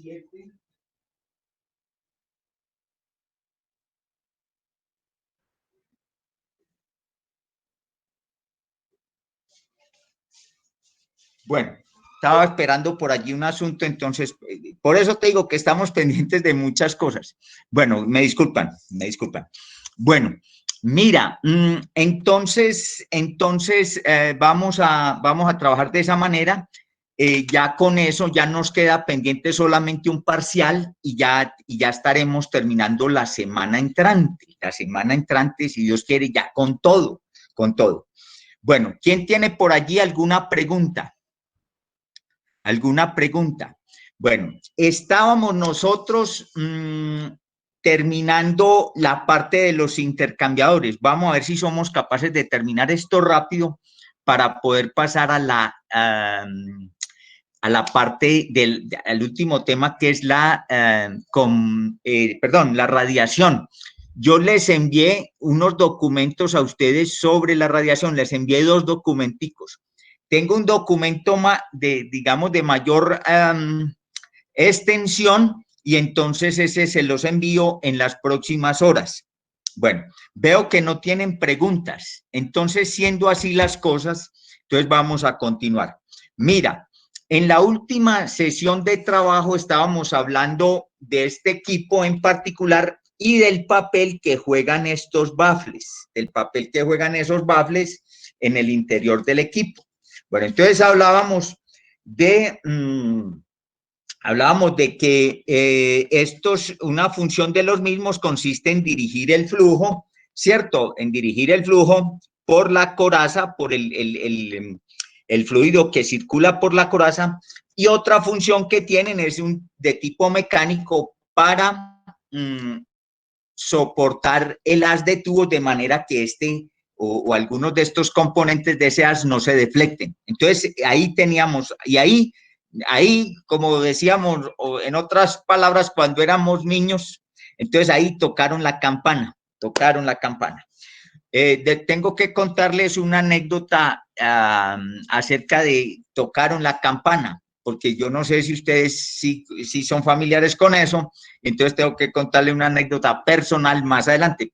7. Bueno, estaba esperando por allí un asunto, entonces, por eso te digo que estamos pendientes de muchas cosas. Bueno, me disculpan, me disculpan. Bueno, mira, entonces vamos a trabajar de esa manera. Ya con eso ya nos queda pendiente solamente un parcial y ya estaremos terminando la semana entrante. La semana entrante, si Dios quiere, ya con todo, con todo. Bueno, ¿quién tiene por allí alguna pregunta? ¿Alguna pregunta? Bueno, estábamos nosotros terminando la parte de los intercambiadores. Vamos a ver si somos capaces de terminar esto rápido para poder pasar a la parte al último tema, que es la radiación. Yo les envié unos documentos a ustedes sobre la radiación, les envié 2 documenticos. Tengo un documento digamos, de mayor extensión, y entonces ese se los envío en las próximas horas. Bueno, veo que no tienen preguntas, entonces, siendo así las cosas, entonces vamos a continuar. Mira, en la última sesión de trabajo estábamos hablando de este equipo en particular y del papel que juegan estos baffles, el papel que juegan esos baffles en el interior del equipo. Bueno, entonces hablábamos de que una función de los mismos consiste en dirigir el flujo, ¿cierto? En dirigir el flujo por la coraza, por el fluido que circula por la coraza, y otra función que tienen es de tipo mecánico para soportar el haz de tubos de manera que o algunos de estos componentes de ese haz no se deflecten. Entonces, ahí teníamos, y ahí, como decíamos, o en otras palabras, cuando éramos niños, entonces ahí tocaron la campana. Tengo que contarles una anécdota acerca de tocaron la campana, porque yo no sé si ustedes sí son familiares con eso, entonces tengo que contarle una anécdota personal más adelante.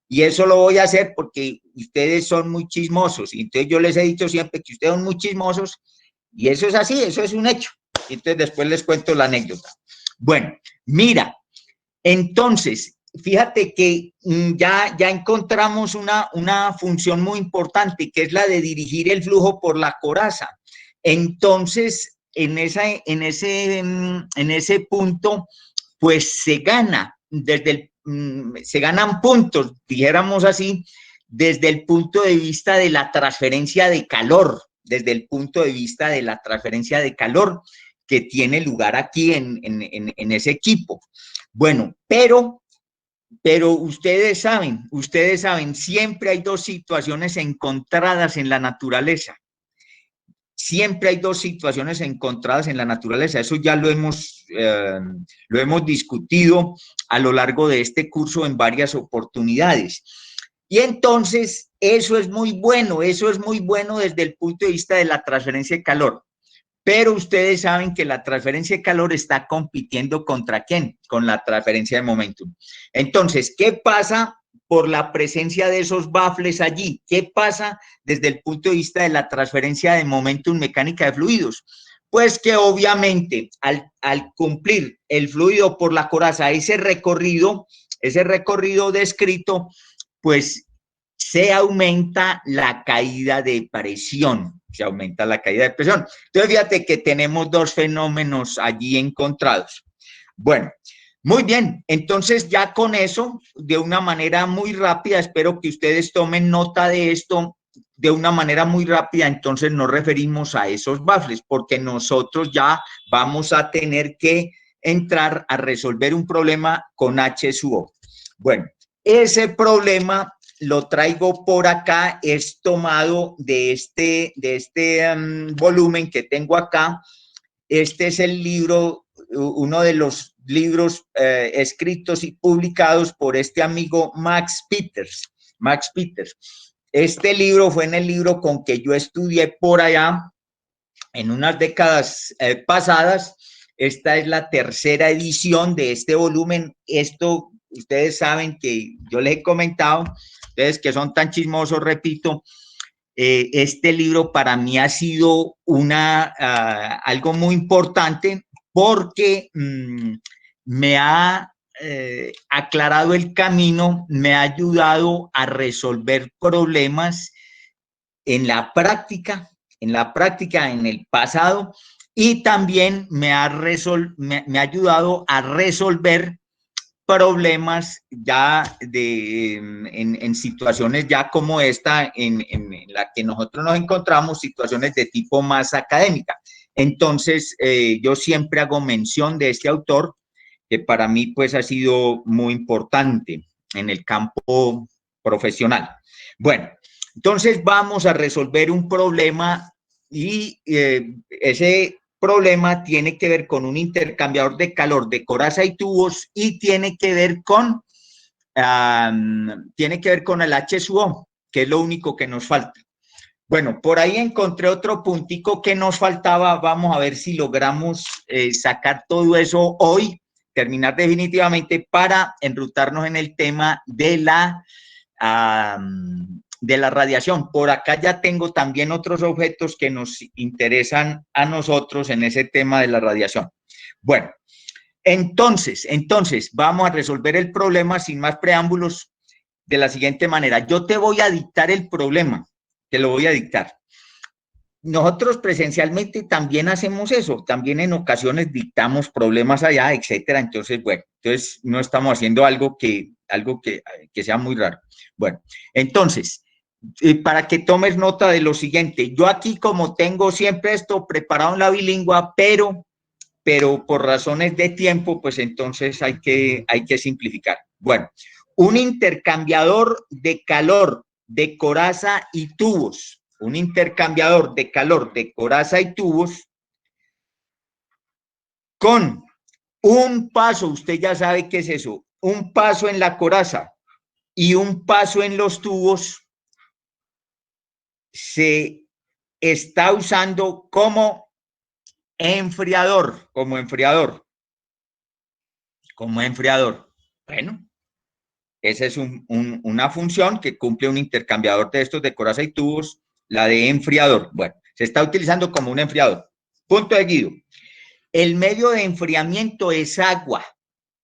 Y eso lo voy a hacer porque ustedes son muy chismosos, y entonces yo les he dicho siempre que ustedes son muy chismosos, y eso es así, eso es un hecho. Entonces después les cuento la anécdota. Bueno, mira, entonces, fíjate que ya encontramos una función muy importante, que es la de dirigir el flujo por la coraza. Entonces, en ese punto, pues se ganan puntos, dijéramos así, desde el punto de vista de la transferencia de calor, que tiene lugar aquí en ese equipo. Bueno, pero ustedes saben, siempre hay 2 situaciones encontradas en la naturaleza. Siempre hay 2 situaciones encontradas en la naturaleza. Eso ya lo hemos discutido a lo largo de este curso en varias oportunidades. Y entonces, eso es muy bueno desde el punto de vista de la transferencia de calor. Pero ustedes saben que la transferencia de calor está compitiendo ¿contra quién? Con la transferencia de momentum. Entonces, ¿qué pasa por la presencia de esos baffles allí? ¿Qué pasa desde el punto de vista de la transferencia de momentum mecánica de fluidos? Pues que obviamente al cumplir el fluido por la coraza, ese recorrido descrito, pues se aumenta la caída de presión. Entonces, fíjate que tenemos 2 fenómenos allí encontrados. Bueno, muy bien. Entonces, ya con eso, de una manera muy rápida, espero que ustedes tomen nota de esto de una manera muy rápida. Entonces, nos referimos a esos baffles, porque nosotros ya vamos a tener que entrar a resolver un problema con H sub O. Bueno, ese problema lo traigo por acá, es tomado de este volumen que tengo acá. Este es el libro, uno de los libros escritos y publicados por este amigo Max Peters. Este libro fue en el libro con que yo estudié por allá en unas décadas pasadas, Esta es la tercera edición de este volumen. Esto, ustedes saben que yo les he comentado, ustedes que son tan chismosos, repito, este libro para mí ha sido algo muy importante porque me ha aclarado el camino, me ha ayudado a resolver problemas en la práctica, en el pasado, y también me ha ayudado a resolver problemas ya en situaciones ya como esta en la que nosotros nos encontramos, situaciones de tipo más académica. Entonces, yo siempre hago mención de este autor, que para mí pues ha sido muy importante en el campo profesional. Bueno, entonces vamos a resolver un problema y ese problema tiene que ver con un intercambiador de calor de coraza y tubos y tiene que ver con el H2O, que es lo único que nos falta. Bueno, por ahí encontré otro puntico que nos faltaba. Vamos a ver si logramos sacar todo eso hoy, terminar definitivamente para enrutarnos en el tema de la radiación. Por acá ya tengo también otros objetos que nos interesan a nosotros en ese tema de la radiación. Bueno, entonces vamos a resolver el problema sin más preámbulos de la siguiente manera. Yo te voy a dictar el problema, te lo voy a dictar. Nosotros presencialmente también hacemos eso, también en ocasiones dictamos problemas allá, etcétera. Entonces, bueno, no estamos haciendo algo que sea muy raro. Bueno, entonces, para que tomes nota de lo siguiente, yo aquí como tengo siempre esto preparado en la bilingüe, pero por razones de tiempo, pues entonces hay que simplificar. Bueno, un intercambiador de calor de coraza y tubos, un intercambiador de calor de coraza y tubos con un paso, usted ya sabe qué es eso, un paso en la coraza y un paso en los tubos, se está usando como enfriador. Bueno, esa es una función que cumple un intercambiador de estos de coraza y tubos, la de enfriador. Bueno, se está utilizando como un enfriador. Punto de Guido. El medio de enfriamiento es agua.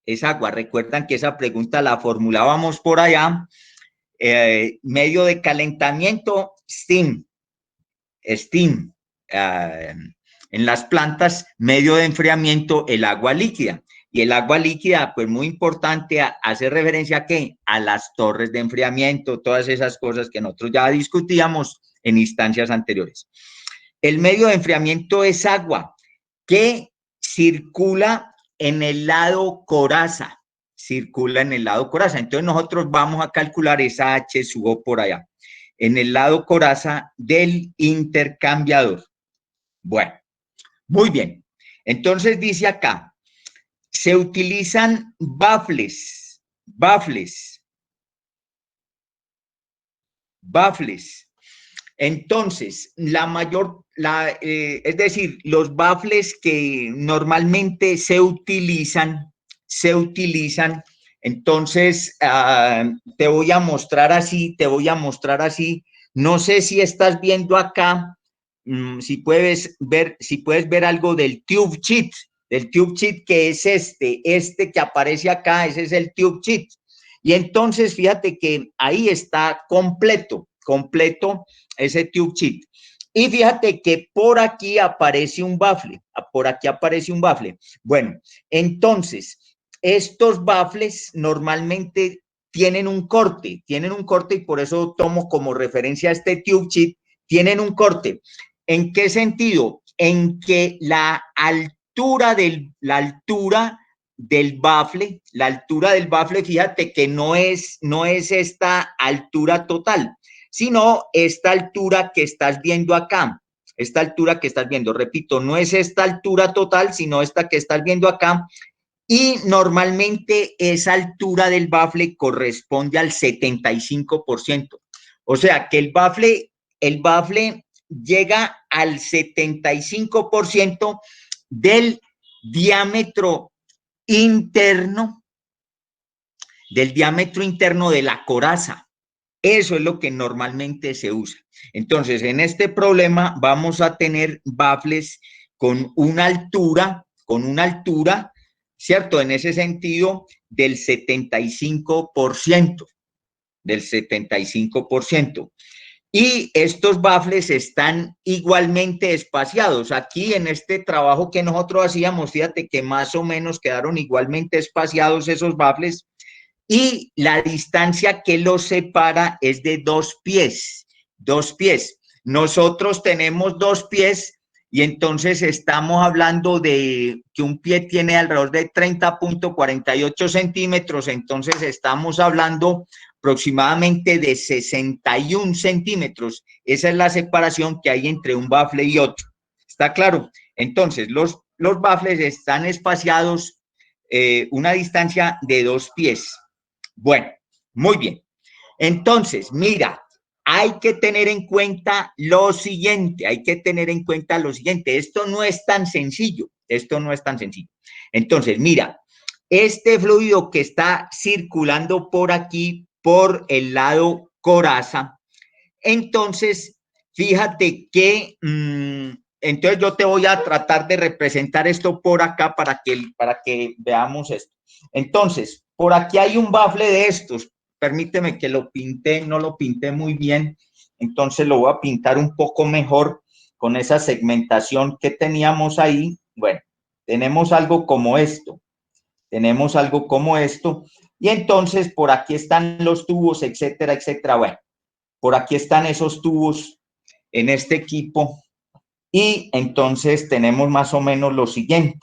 Es agua. Recuerdan que esa pregunta la formulábamos por allá. Medio de calentamiento, steam. En las plantas, medio de enfriamiento, el agua líquida. Y el agua líquida, pues muy importante, hace referencia a qué? A las torres de enfriamiento, todas esas cosas que nosotros ya discutíamos en instancias anteriores. El medio de enfriamiento es agua que circula en el lado coraza, Entonces nosotros vamos a calcular esa H2O por allá, en el lado coraza del intercambiador. Bueno, muy bien. Entonces dice acá, se utilizan baffles. Entonces, es decir, los baffles que normalmente se utilizan, entonces, te voy a mostrar así, no sé si estás viendo acá, si puedes ver algo del tube sheet, que es este que aparece acá, ese es el tube sheet. Y entonces, fíjate que ahí está completo ese tube sheet. Y fíjate que por aquí aparece un baffle, Bueno, entonces, estos baffles normalmente tienen un corte y por eso tomo como referencia este tube sheet, tienen un corte. ¿En qué sentido? En que la altura del baffle, fíjate que no es esta altura total, sino esta altura que estás viendo acá. Repito, no es esta altura total, sino esta que estás viendo acá. Y normalmente esa altura del baffle corresponde al 75%. O sea que el baffle llega al 75% del diámetro interno, de la coraza. Eso es lo que normalmente se usa. Entonces, en este problema vamos a tener baffles con una altura, ¿cierto? En ese sentido, del 75%, del 75%. Y estos baffles están igualmente espaciados. Aquí en este trabajo que nosotros hacíamos, fíjate que más o menos quedaron igualmente espaciados esos baffles y la distancia que los separa es de 2 pies. 2 pies. Nosotros tenemos 2 pies y entonces estamos hablando de que un pie tiene alrededor de 30.48 centímetros, entonces estamos hablando aproximadamente de 61 centímetros. Esa es la separación que hay entre un baffle y otro. ¿Está claro? Entonces, los baffles están espaciados una distancia de 2 pies. Bueno, muy bien. Entonces, mira, hay que tener en cuenta lo siguiente, esto no es tan sencillo, Entonces, mira, este fluido que está circulando por aquí, por el lado coraza, entonces, fíjate que, entonces yo te voy a tratar de representar esto por acá para que veamos esto. Entonces, por aquí hay un bafle de estos. Permíteme que lo pinté, no lo pinté muy bien, entonces lo voy a pintar un poco mejor con esa segmentación que teníamos ahí. Bueno, tenemos algo como esto, y entonces por aquí están los tubos, etcétera, etcétera. Bueno, por aquí están esos tubos en este equipo y entonces tenemos más o menos lo siguiente.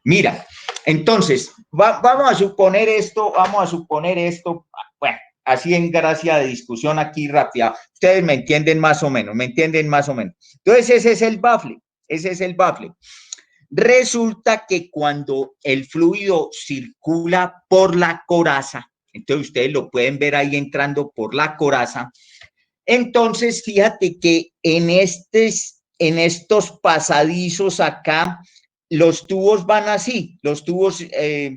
Mira, entonces, vamos a suponer esto, bueno, así en gracia de discusión aquí rápida. Ustedes me entienden más o menos, Entonces, ese es el baffle. Resulta que cuando el fluido circula por la coraza, entonces ustedes lo pueden ver ahí entrando por la coraza, entonces fíjate que en estos pasadizos acá, los tubos van así,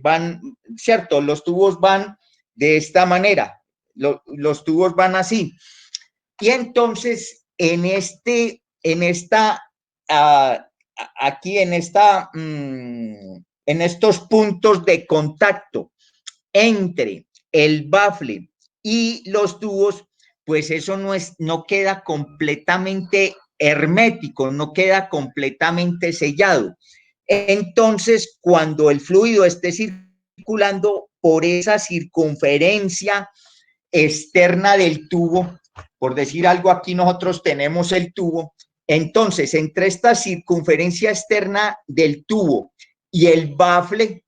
van, ¿cierto? Los tubos van de esta manera, los tubos van así. Y entonces, aquí en estos puntos de contacto entre el bafle y los tubos, pues eso no queda completamente hermético, no queda completamente sellado. Entonces, cuando el fluido esté circulando por esa circunferencia externa del tubo, por decir algo, aquí nosotros tenemos el tubo, entonces entre esta circunferencia externa del tubo y el bafle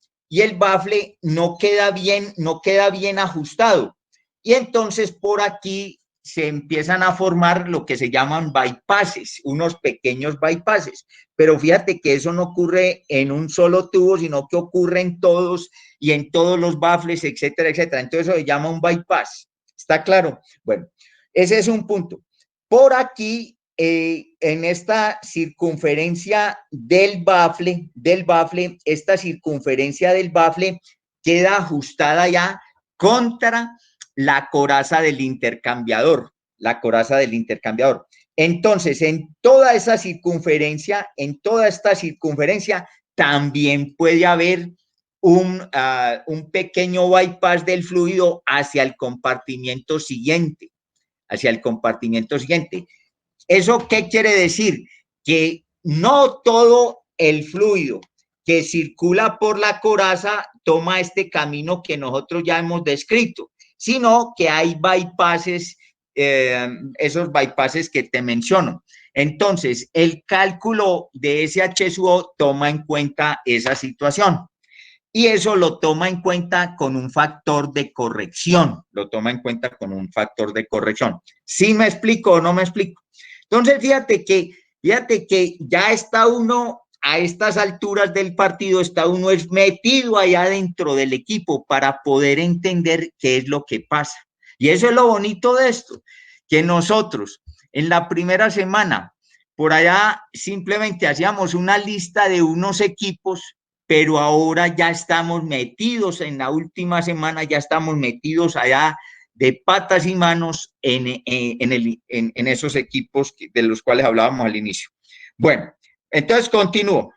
no queda bien ajustado. Y entonces por aquí se empiezan a formar lo que se llaman bypasses, unos pequeños bypasses. Pero fíjate que eso no ocurre en un solo tubo, sino que ocurre en todos y en todos los baffles, etcétera, etcétera. Entonces eso se llama un bypass. ¿Está claro? Bueno, ese es un punto. Por aquí, en esta circunferencia del bafle, esta circunferencia del bafle queda ajustada ya contra la coraza del intercambiador, Entonces, en toda esta circunferencia, también puede haber un pequeño bypass del fluido hacia el compartimiento siguiente. ¿Eso qué quiere decir? Que no todo el fluido que circula por la coraza toma este camino que nosotros ya hemos descrito, sino que hay bypasses, esos bypasses que te menciono. Entonces, el cálculo de SHSU toma en cuenta esa situación. Y eso lo toma en cuenta con un factor de corrección. ¿Sí me explico o no me explico? Entonces, fíjate que ya está uno a estas alturas del partido, está uno es metido allá dentro del equipo para poder entender qué es lo que pasa. Y eso es lo bonito de esto, que nosotros en la primera semana por allá simplemente hacíamos una lista de unos equipos, pero ahora ya estamos metidos en la última semana, ya estamos metidos allá de patas y manos en esos equipos de los cuales hablábamos al inicio. Bueno, entonces continúo.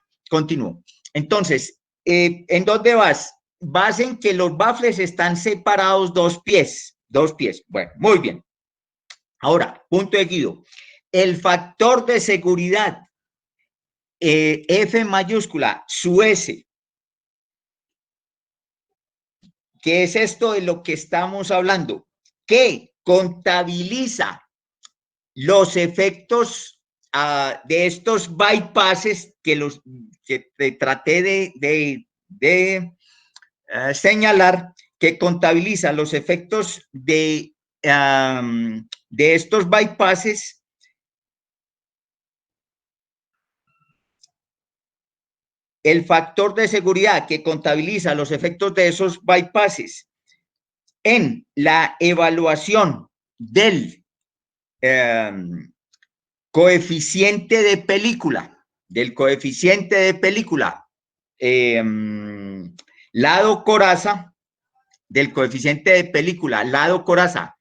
Entonces, ¿en dónde vas? Vas en que los baffles están separados dos pies. Bueno, muy bien. Ahora, punto de Guido. El factor de seguridad, F mayúscula, su S. ¿Qué es esto de lo que estamos hablando? Que contabiliza los efectos de estos bypasses que te traté de señalar, que contabiliza los efectos de estos bypasses el factor de seguridad que contabiliza los efectos de esos bypasses en la evaluación del coeficiente de película, lado coraza, del coeficiente de película, lado coraza,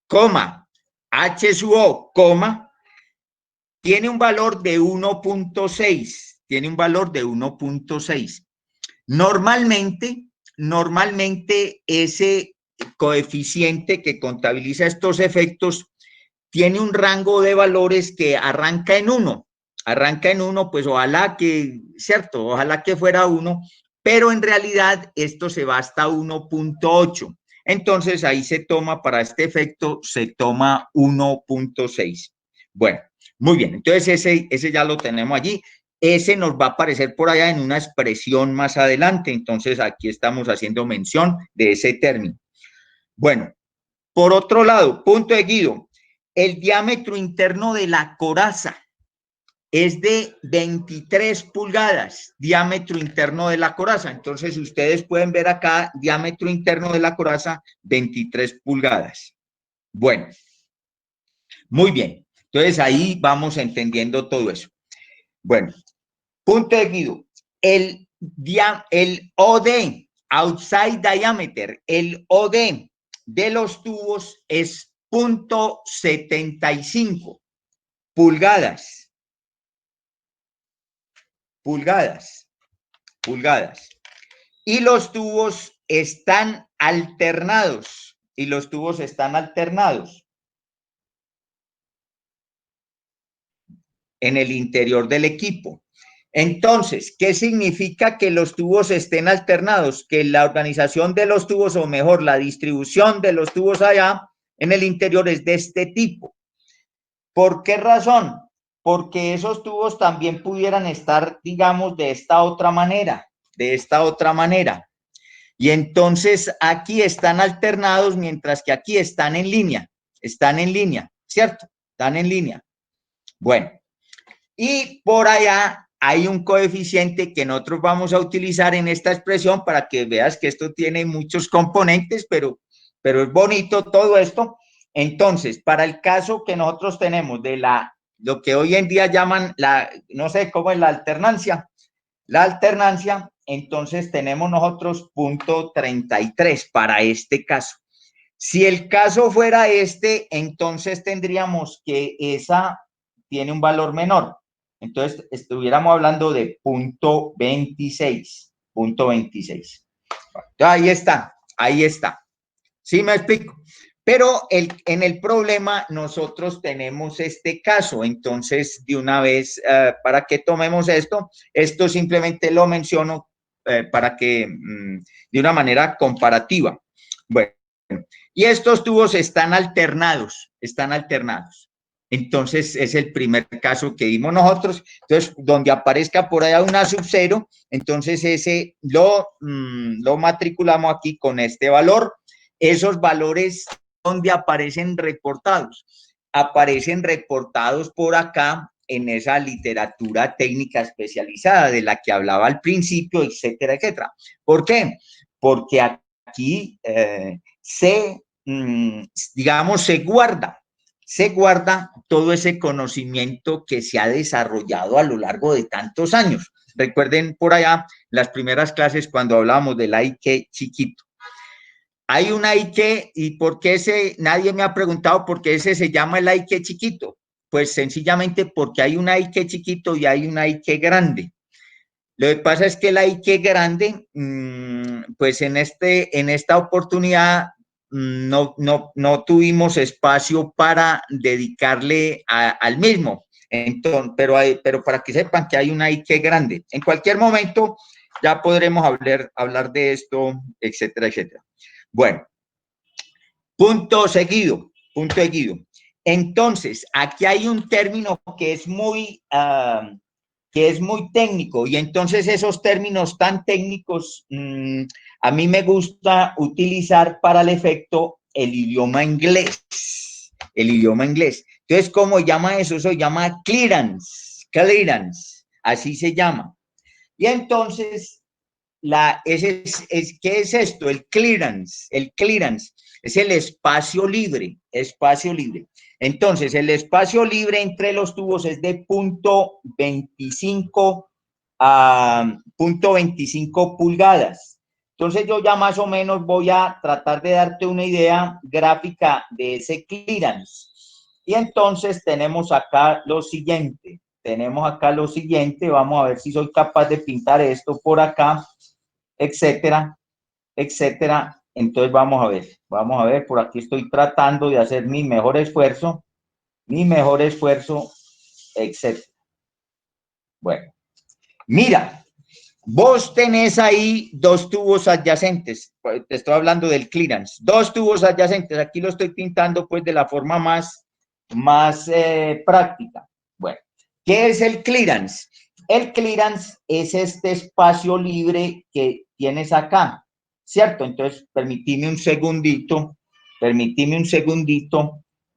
coma, H sub O, coma, tiene un valor de 1.6, tiene un valor de 1.6. Normalmente ese coeficiente que contabiliza estos efectos tiene un rango de valores que arranca en 1, pues ojalá que, cierto, ojalá que fuera 1, pero en realidad esto se va hasta 1.8. Entonces ahí se toma, para este efecto, se toma 1.6. Bueno, muy bien, entonces ese ya lo tenemos allí. Ese nos va a aparecer por allá en una expresión más adelante, entonces aquí estamos haciendo mención de ese término. Bueno, por otro lado, punto de Guido, el diámetro interno de la coraza es de 23 pulgadas, diámetro interno de la coraza. Entonces, ustedes pueden ver acá, diámetro interno de la coraza, 23 pulgadas. Bueno, muy bien. Entonces, ahí vamos entendiendo todo eso. Bueno, punto de Guido. El OD, outside diameter, el OD de los tubos es 0.75 pulgadas. Y los tubos están alternados. En el interior del equipo. Entonces, ¿qué significa que los tubos estén alternados? Que la organización de los tubos, o mejor, la distribución de los tubos allá en el interior es de este tipo. ¿Por qué razón? Porque esos tubos también pudieran estar, digamos, de esta otra manera. Y entonces aquí están alternados, mientras que aquí están en línea, ¿cierto? Están en línea. Bueno, y por allá hay un coeficiente que nosotros vamos a utilizar en esta expresión para que veas que esto tiene muchos componentes, pero es bonito todo esto. Entonces, para el caso que nosotros tenemos de lo que hoy en día llaman no sé cómo es la alternancia, entonces tenemos nosotros 0.33 para este caso. Si el caso fuera este, entonces tendríamos que esa tiene un valor menor. Entonces estuviéramos hablando de 0.26. Ahí está. ¿Sí me explico? Pero en el problema nosotros tenemos este caso, entonces de una vez, para que tomemos esto simplemente lo menciono para que de una manera comparativa. Bueno, y estos tubos están alternados. Entonces es el primer caso que vimos nosotros. Entonces, donde aparezca por allá una sub-0, entonces ese lo matriculamos aquí con este valor. Esos valores, ¿dónde aparecen reportados? Aparecen reportados por acá en esa literatura técnica especializada de la que hablaba al principio, etcétera, etcétera. ¿Por qué? Porque aquí digamos, se se guarda todo ese conocimiento que se ha desarrollado a lo largo de tantos años. Recuerden por allá las primeras clases cuando hablábamos del Ike chiquito. Hay un Ike, ¿y por qué ese? Nadie me ha preguntado por qué ese se llama el Ike chiquito. Pues sencillamente porque hay un Ike chiquito y hay un Ike grande. Lo que pasa es que el Ike grande, pues en esta oportunidad no tuvimos espacio para dedicarle al mismo. Entonces, pero para que sepan que hay un Ike grande. En cualquier momento ya podremos hablar de esto, etcétera, etcétera. Bueno, punto seguido, punto seguido. Entonces, aquí hay un término que es muy técnico, y entonces esos términos tan técnicos a mí me gusta utilizar para el efecto el idioma inglés. El idioma inglés. Entonces, ¿cómo llama eso? Eso se llama clearance, clearance, así se llama. Y entonces, ¿qué es esto? El clearance es el espacio libre, espacio libre. Entonces, el espacio libre entre los tubos es de 0.25 a 0.25 pulgadas. Entonces, yo ya más o menos voy a tratar de darte una idea gráfica de ese clearance. Y entonces tenemos acá lo siguiente. Vamos a ver si soy capaz de pintar esto por acá, etcétera, etcétera. Entonces vamos a ver, por aquí estoy tratando de hacer mi mejor esfuerzo, etcétera. Bueno, mira, vos tenés ahí dos tubos adyacentes, te estoy hablando del clearance, dos tubos adyacentes, aquí lo estoy pintando pues de la forma más práctica. Bueno, ¿qué es el clearance? El clearance es este espacio libre que tienes acá, ¿cierto? Entonces, permitime un segundito.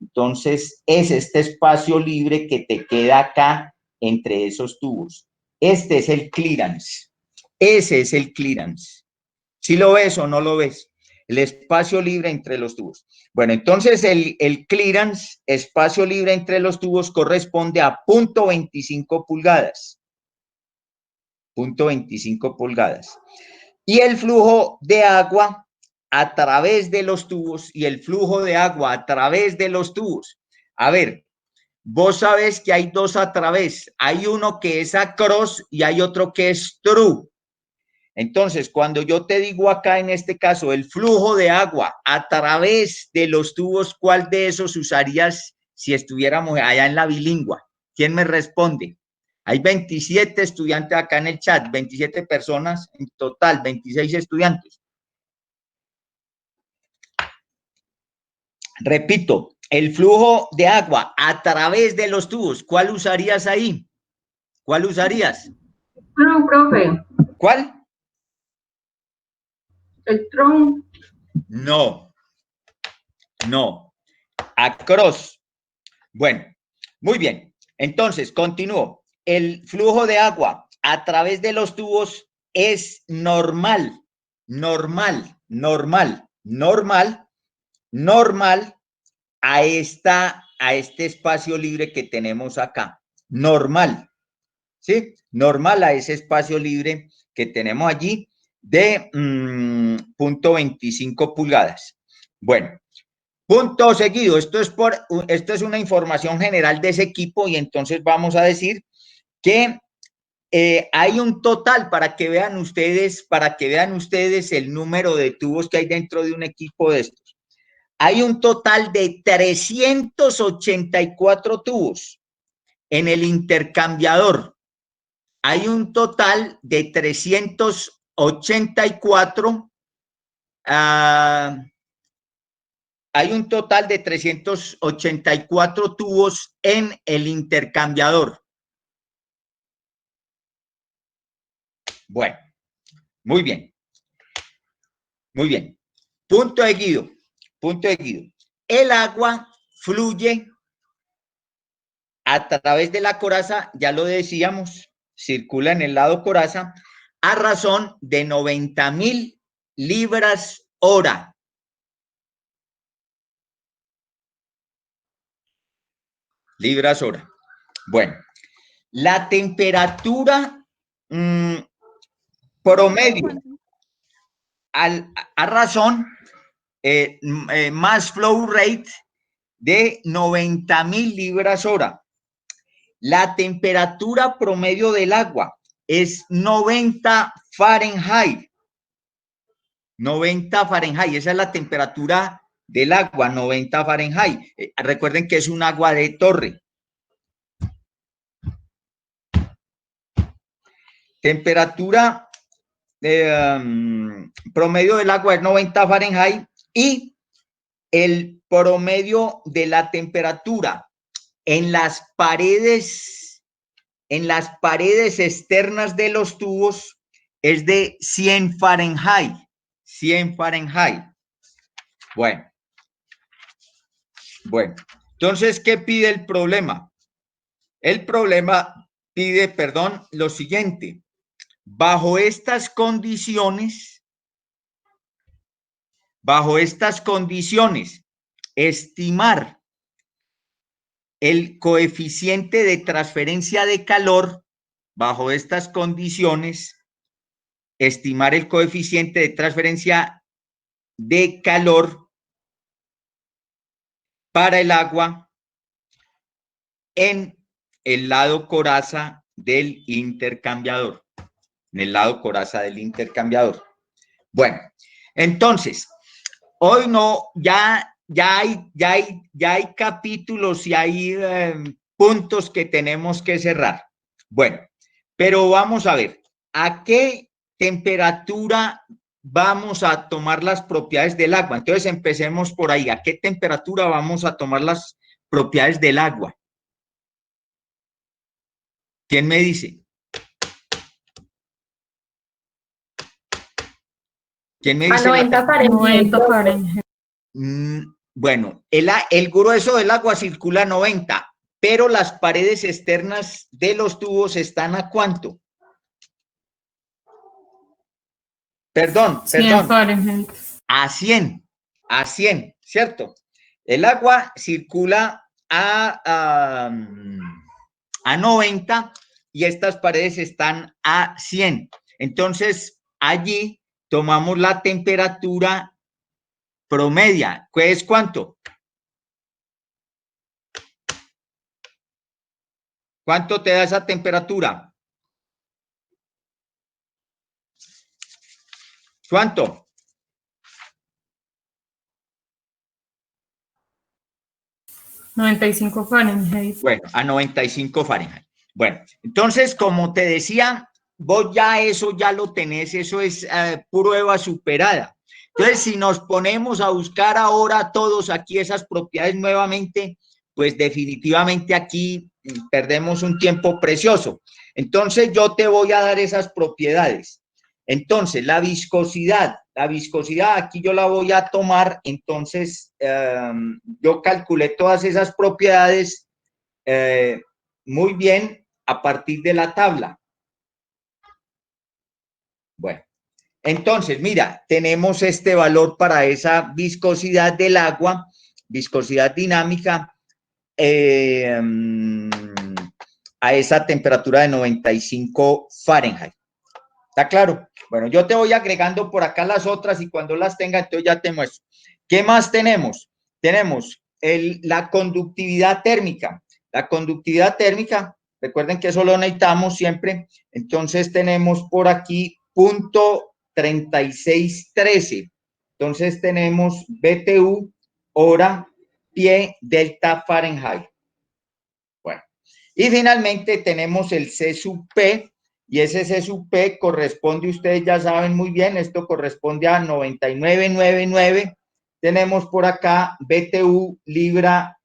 Entonces, es este espacio libre que te queda acá entre esos tubos. Este es el clearance. Ese es el clearance. ¿Sí lo ves o no lo ves? El espacio libre entre los tubos. Bueno, entonces el clearance, espacio libre entre los tubos, corresponde a 0.25 pulgadas. 0.25 pulgadas. Y el flujo de agua a través de los tubos, A ver, vos sabés que hay dos a través. Hay uno que es across y hay otro que es through. Entonces, cuando yo te digo acá, en este caso, el flujo de agua a través de los tubos, ¿cuál de esos usarías si estuviéramos allá en la bilingüe? ¿Quién me responde? Hay 27 estudiantes acá en el chat, 27 personas en total, 26 estudiantes. Repito, el flujo de agua a través de los tubos, ¿cuál usarías ahí? ¿Cuál usarías? No, profe. ¿Cuál? El tron. No. Across. Bueno, muy bien. Entonces, continúo. El flujo de agua a través de los tubos es normal a este espacio libre que tenemos acá. Normal, ¿sí? Normal a ese espacio libre que tenemos allí de 0.25 pulgadas. Bueno, punto seguido. Esto es una información general de ese equipo, y entonces vamos a decir que hay un total, para que vean ustedes el número de tubos que hay dentro de un equipo de estos. Hay un total de 384 tubos en el intercambiador. Hay un total de 384 tubos en el intercambiador. Bueno, muy bien. Punto seguido. El agua fluye a través de la coraza, ya lo decíamos, circula en el lado coraza a razón de 90.000 libras hora. libras hora. Bueno, la temperatura promedio a razón más flow rate de 90.000 libras hora. La temperatura promedio del agua es 90 Fahrenheit. 90 Fahrenheit, esa es la temperatura del agua, 90 Fahrenheit. Recuerden que es un agua de torre. Temperatura promedio del agua es 90 Fahrenheit y el promedio de la temperatura en las paredes externas de los tubos es de 100 Fahrenheit. 100 Fahrenheit. Bueno, entonces, ¿qué pide el problema? El problema pide, perdón, lo siguiente. Bajo estas condiciones, estimar el coeficiente de transferencia de calor, bajo estas condiciones, estimar el coeficiente de transferencia de calor para el agua en el lado coraza del intercambiador. En el lado coraza del intercambiador. Bueno, entonces, hoy no, ya hay capítulos y hay puntos que tenemos que cerrar. Bueno, pero vamos a ver, ¿a qué temperatura vamos a tomar las propiedades del agua? Entonces, empecemos por ahí. ¿A qué temperatura vamos a tomar las propiedades del agua? ¿Quién me dice? ¿Quién me dice? A 90 Fahrenheit. Bueno, el grueso del agua circula a 90, pero las paredes externas de los tubos están ¿a cuánto? Perdón. 100 Fahrenheit. A 100, ¿cierto? El agua circula a 90 y estas paredes están a 100. Entonces, allí tomamos la temperatura promedia. ¿Es cuánto? ¿Cuánto te da esa temperatura? ¿Cuánto? ¿95 Fahrenheit? Bueno, a 95 Fahrenheit. Bueno, entonces, como te decía, vos ya eso ya lo tenés, eso es prueba superada. Entonces, si nos ponemos a buscar ahora todos aquí esas propiedades nuevamente, pues definitivamente aquí perdemos un tiempo precioso. Entonces, yo te voy a dar esas propiedades. Entonces, la viscosidad aquí yo la voy a tomar, entonces yo calculé todas esas propiedades muy bien a partir de la tabla. Bueno, entonces, mira, tenemos este valor para esa viscosidad del agua, viscosidad dinámica, a esa temperatura de 95 Fahrenheit. ¿Está claro? Bueno, yo te voy agregando por acá las otras y cuando las tenga, entonces ya te muestro. ¿Qué más tenemos? Tenemos la conductividad térmica. La conductividad térmica, recuerden que eso lo necesitamos siempre. Entonces tenemos por aquí punto 3613. Entonces tenemos BTU, hora, pie, delta, Fahrenheit. Bueno, y finalmente tenemos el C sub P, y ese C sub P corresponde, ustedes ya saben muy bien, esto corresponde a 9999. Tenemos por acá BTU, libra,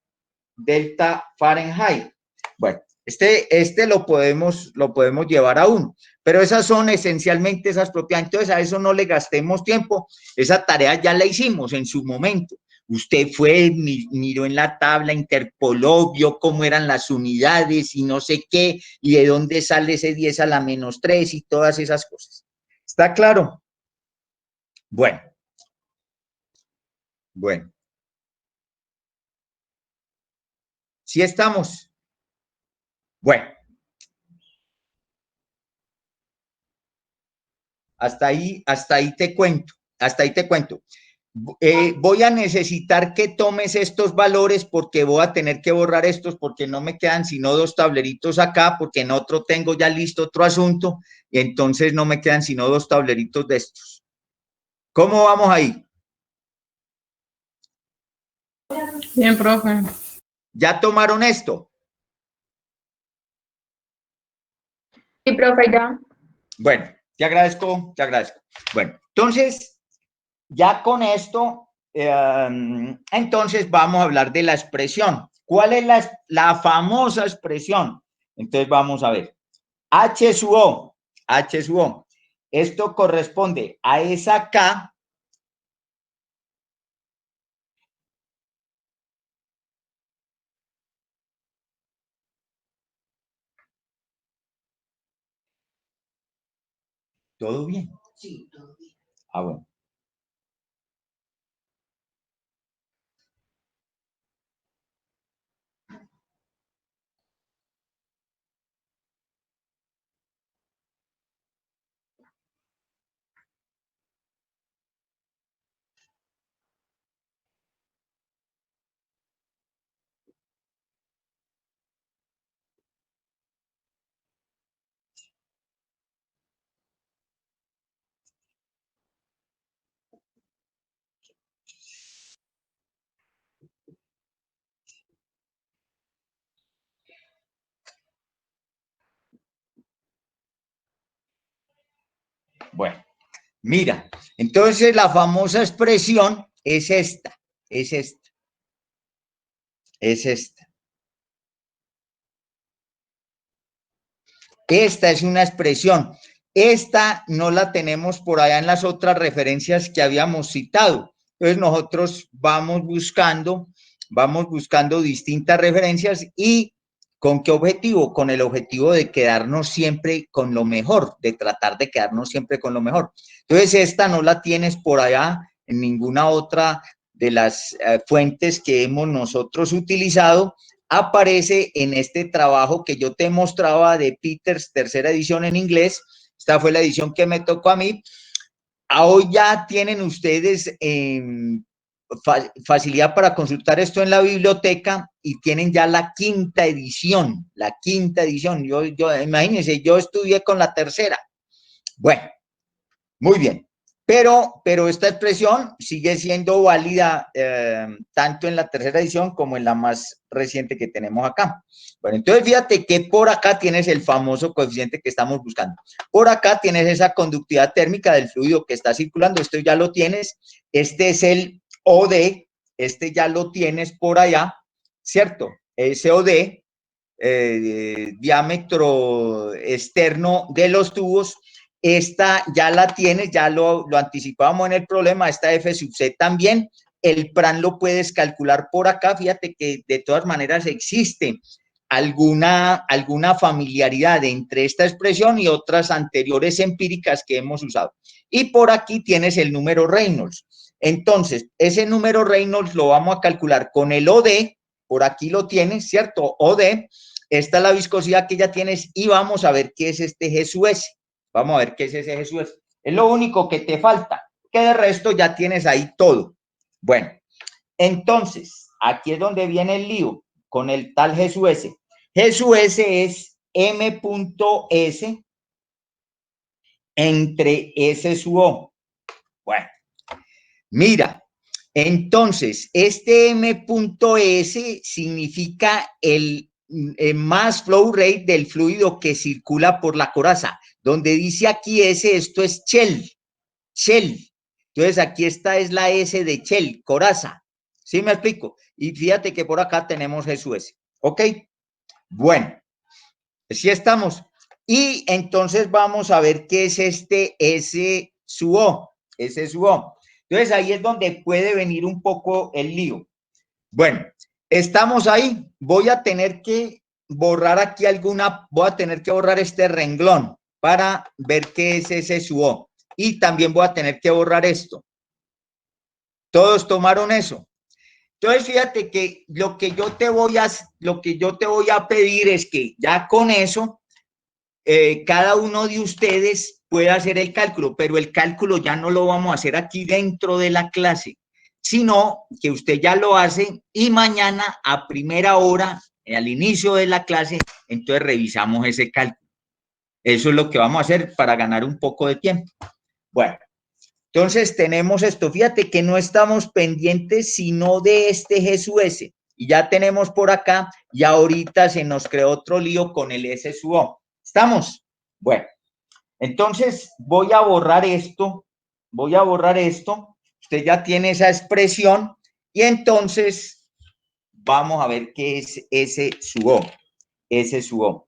delta, Fahrenheit. Bueno, este lo podemos llevar a 1, pero esas son esencialmente esas propiedades. Entonces, a eso no le gastemos tiempo. Esa tarea ya la hicimos en su momento. Usted fue, miró en la tabla, interpoló, vio cómo eran las unidades y no sé qué, y de dónde sale ese 10 a la menos 3 y todas esas cosas. ¿Está claro? Bueno. ¿Sí estamos? Bueno. Hasta ahí te cuento, hasta ahí te cuento. Voy a necesitar que tomes estos valores porque voy a tener que borrar estos porque no me quedan sino 2 tableritos acá porque en otro tengo ya listo otro asunto y entonces no me quedan sino 2 tableritos de estos. ¿Cómo vamos ahí? Bien, profe. ¿Ya tomaron esto? Sí, profe, ya. Bueno, te agradezco, te agradezco. Bueno, entonces, ya con esto, entonces vamos a hablar de la expresión. ¿Cuál es la famosa expresión? Entonces vamos a ver. H sub O, H sub O. Esto corresponde a esa K ¿todo bien? Sí, todo bien. Ah, bueno. Bueno, mira, entonces la famosa expresión es esta, es esta, es esta. Esta es una expresión. Esta no la tenemos por allá en las otras referencias que habíamos citado. Entonces nosotros vamos buscando distintas referencias y ¿con qué objetivo? Con el objetivo de quedarnos siempre con lo mejor, de tratar de quedarnos siempre con lo mejor. Entonces esta no la tienes por allá en ninguna otra de las fuentes que hemos nosotros utilizado. Aparece en este trabajo que yo te mostraba de Peters, tercera edición en inglés. Esta fue la edición que me tocó a mí. Hoy ya tienen ustedes facilidad para consultar esto en la biblioteca y tienen ya la quinta edición, la quinta edición. Imagínense, yo estudié con la tercera. Bueno, muy bien. Pero esta expresión sigue siendo válida tanto en la tercera edición como en la más reciente que tenemos acá. Bueno, entonces fíjate que por acá tienes el famoso coeficiente que estamos buscando. Por acá tienes esa conductividad térmica del fluido que está circulando. Esto ya lo tienes. Este es el OD. Este ya lo tienes por allá, ¿cierto? Ese OD, diámetro externo de los tubos. Esta ya la tienes, ya lo anticipábamos en el problema, esta F sub C también. El PRAN lo puedes calcular por acá. Fíjate que de todas maneras existe alguna familiaridad entre esta expresión y otras anteriores empíricas que hemos usado. Y por aquí tienes el número Reynolds. Entonces, ese número Reynolds lo vamos a calcular con el OD, por aquí lo tienes, ¿cierto? OD, esta es la viscosidad que ya tienes y vamos a ver qué es este G sub S. Vamos a ver qué es ese G sub S. Es lo único que te falta, que de resto ya tienes ahí todo. Bueno, entonces, aquí es donde viene el lío con el tal G sub S. G sub S es M.S entre S sub O. Bueno, mira, entonces, este M.S significa el mass flow rate del fluido que circula por la coraza. Donde dice aquí S, esto es Shell. Entonces, aquí esta es la S de Shell, coraza. ¿Sí me explico? Y fíjate que por acá tenemos G sub S. ¿Ok? Bueno, sí estamos. Y entonces vamos a ver qué es este S sub O. S sub O. Entonces, ahí es donde puede venir un poco el lío. Bueno, estamos ahí. Voy a tener que borrar aquí voy a tener que borrar este renglón para ver qué es ese sub O. Y también voy a tener que borrar esto. ¿Todos tomaron eso? Entonces, fíjate que lo que yo te voy a pedir es que ya con eso, cada uno de ustedes pueda hacer el cálculo, pero el cálculo ya no lo vamos a hacer aquí dentro de la clase, sino que usted ya lo hace y mañana a primera hora, al inicio de la clase, entonces revisamos ese cálculo. Eso es lo que vamos a hacer para ganar un poco de tiempo. Bueno, entonces tenemos esto. Fíjate que no estamos pendientes sino de este G sub S. Y ya tenemos por acá, y ahorita se nos creó otro lío con el S sub O. ¿Estamos? Bueno, entonces voy a borrar esto. Usted ya tiene esa expresión y entonces vamos a ver qué es S sub O. S sub O.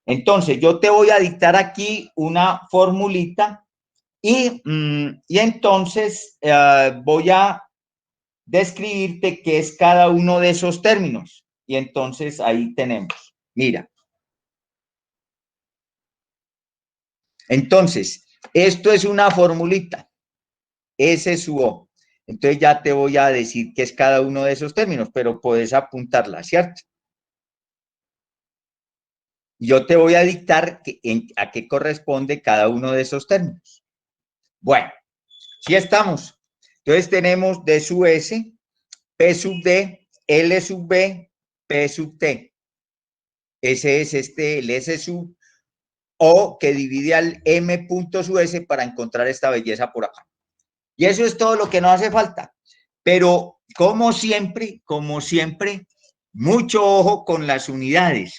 Entonces yo te voy a dictar aquí una formulita y entonces voy a describirte qué es cada uno de esos términos. Y entonces ahí tenemos, mira. Entonces, esto es una formulita, S sub O. Entonces ya te voy a decir qué es cada uno de esos términos, pero puedes apuntarla, ¿cierto? Yo te voy a dictar a qué corresponde cada uno de esos términos. Bueno, sí estamos. Entonces tenemos D sub S, P sub D, L sub B, P sub T. Ese es el S sub O que divide al M punto sub S para encontrar esta belleza por acá. Y eso es todo lo que nos hace falta. Pero como siempre, mucho ojo con las unidades,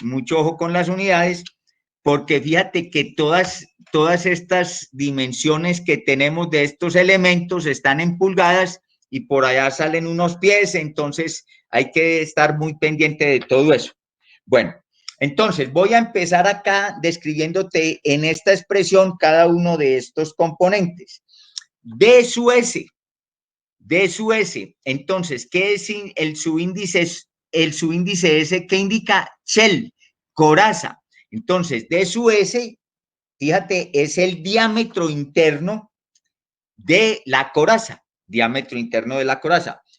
porque fíjate que todas estas dimensiones que tenemos de estos elementos están en pulgadas y por allá salen unos pies, entonces hay que estar muy pendiente de todo eso. Bueno, entonces voy a empezar acá describiéndote en esta expresión cada uno de estos componentes. D sub S. Entonces, ¿qué es el subíndice? El subíndice S que indica shell, coraza. Entonces, D sub S, fíjate, es el diámetro interno de la coraza.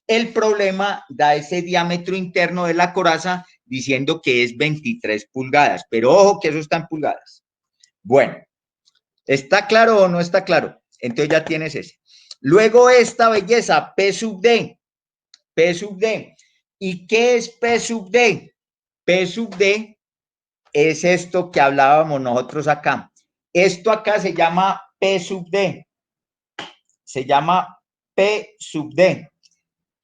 El problema da ese diámetro interno de la coraza diciendo que es 23 pulgadas, pero ojo que eso está en pulgadas. Bueno, ¿está claro o no está claro? Entonces ya tienes ese. Luego esta belleza, P sub D. ¿Y qué es P sub D? P sub D es esto que hablábamos nosotros acá. Esto acá se llama P sub D.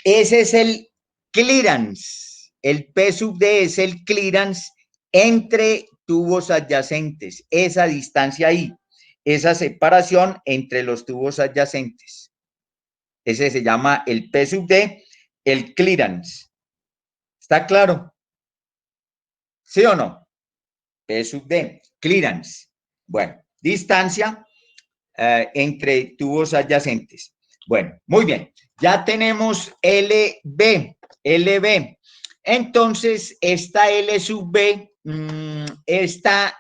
Ese es el clearance. El P sub D es el clearance entre tubos adyacentes. Esa distancia ahí, esa separación entre los tubos adyacentes. Ese se llama el P sub D, el clearance. ¿Está claro? ¿Sí o no? P sub D, clearance. Bueno, distancia entre tubos adyacentes. Bueno, muy bien. Ya tenemos LB. Entonces, esta L sub B, esta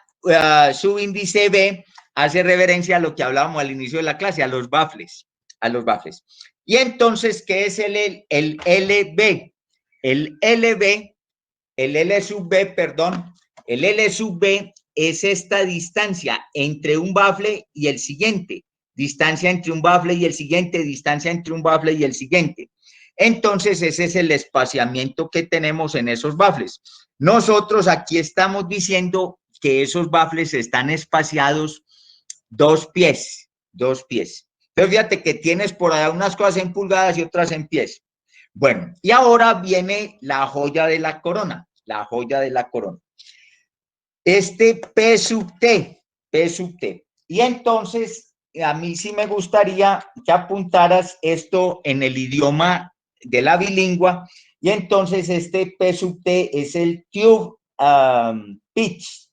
subíndice B, hace referencia a lo que hablábamos al inicio de la clase, a los baffles. Y entonces, ¿qué es el LB? El L sub B es esta distancia entre un bafle y el siguiente, distancia entre un bafle y el siguiente, distancia entre un bafle y el siguiente. Entonces, ese es el espaciamiento que tenemos en esos bafles. Nosotros aquí estamos diciendo que esos bafles están espaciados 2 pies. Entonces, fíjate que tienes por allá unas cosas en pulgadas y otras en pies. Bueno, y ahora viene la joya de la corona, Este P sub T. Y entonces, a mí sí me gustaría que apuntaras esto en el idioma de la bilingüe, y entonces este P sub T es el tube pitch.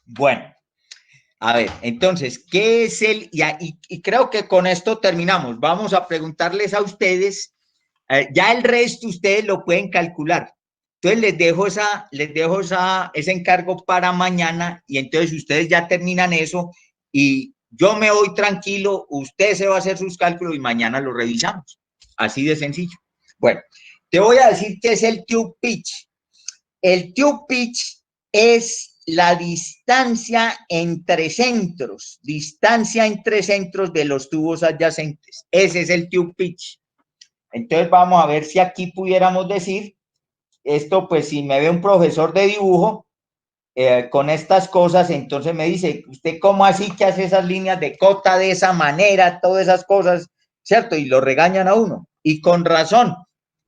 Bueno, a ver, entonces, ¿qué es el? Y creo que con esto terminamos. Vamos a preguntarles a ustedes, ya el resto ustedes lo pueden calcular. Entonces les dejo ese encargo para mañana y entonces ustedes ya terminan eso y yo me voy tranquilo, usted se va a hacer sus cálculos y mañana lo revisamos. Así de sencillo. Bueno, te voy a decir qué es el tube pitch. El tube pitch es la distancia entre centros de los tubos adyacentes. Ese es el tube pitch. Entonces vamos a ver si aquí pudiéramos decir, esto pues si me ve un profesor de dibujo con estas cosas, entonces me dice, ¿usted cómo así que hace esas líneas de cota de esa manera, todas esas cosas, ¿cierto? Y lo regañan a uno, y con razón,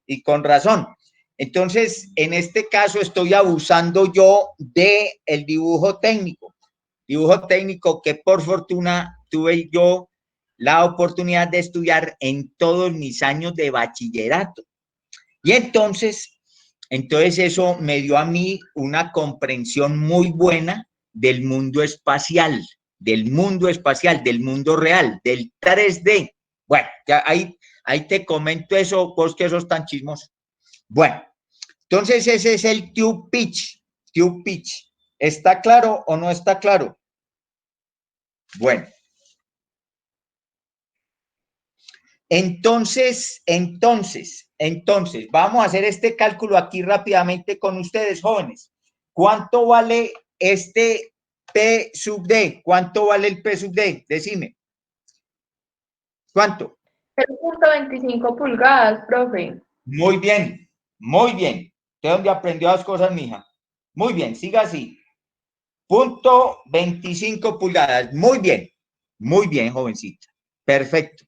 y con razón. Entonces, en este caso estoy abusando yo de el dibujo técnico que por fortuna tuve yo la oportunidad de estudiar en todos mis años de bachillerato. Y entonces eso me dio a mí una comprensión muy buena del mundo espacial, del mundo real, del 3D. Bueno, ya ahí te comento eso, vos que sos tan chismoso. Bueno, entonces ese es el tube pitch. Tube pitch. ¿Está claro o no está claro? Bueno. Entonces, vamos a hacer este cálculo aquí rápidamente con ustedes, jóvenes. ¿Cuánto vale este P sub D? ¿Cuánto vale el P sub D? Decime. ¿Cuánto? 0.25 pulgadas, profe. Muy bien, muy bien. ¿De dónde aprendió las cosas, mija? Muy bien, siga así. 0.25 pulgadas. Muy bien, jovencita. Perfecto.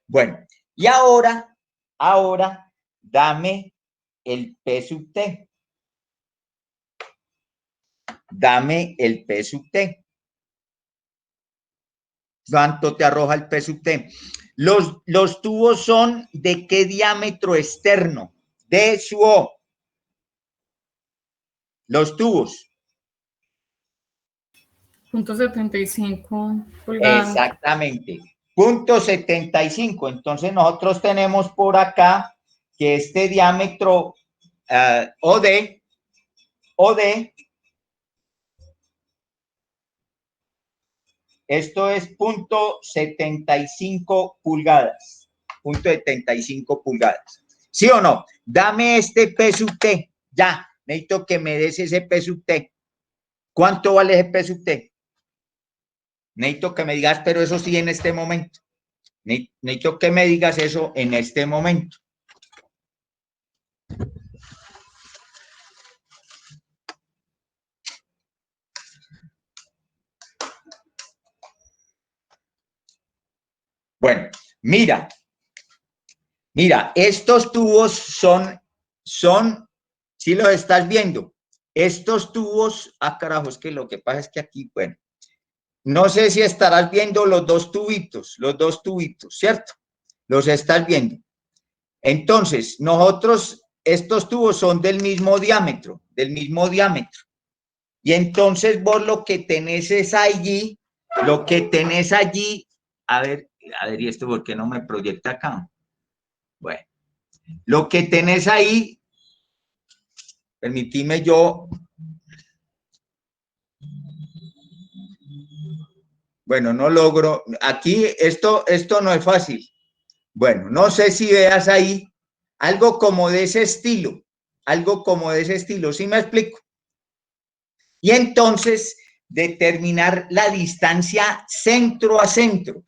Bueno, y ahora, dame el P sub T. Dame el P sub T. ¿Cuánto te arroja el P sub T? Los tubos son ¿de qué diámetro externo? De su O. Los tubos. 0.75 pulgadas. Exactamente. 0.75. Entonces nosotros tenemos por acá que este diámetro OD, esto es 0.75 pulgadas. 0.75 pulgadas. ¿Sí o no? Dame este P sub T. Ya, necesito que me des ese P sub T. ¿Cuánto vale ese P sub T? Necesito que me digas, pero eso sí en este momento. Necesito que me digas eso en este momento. Bueno, mira, estos tubos son, si los estás viendo, estos tubos, carajo, es que lo que pasa es que aquí, bueno, no sé si estarás viendo los dos tubitos, ¿cierto? Los estás viendo. Entonces, estos tubos son del mismo diámetro. Y entonces vos lo que tenés allí, a ver, ¿y esto por qué no me proyecta acá? Bueno, lo que tenés ahí, permitime yo. Bueno, no logro. Aquí esto no es fácil. Bueno, no sé si veas ahí algo como de ese estilo. ¿Sí me explico? Y entonces determinar la distancia centro a centro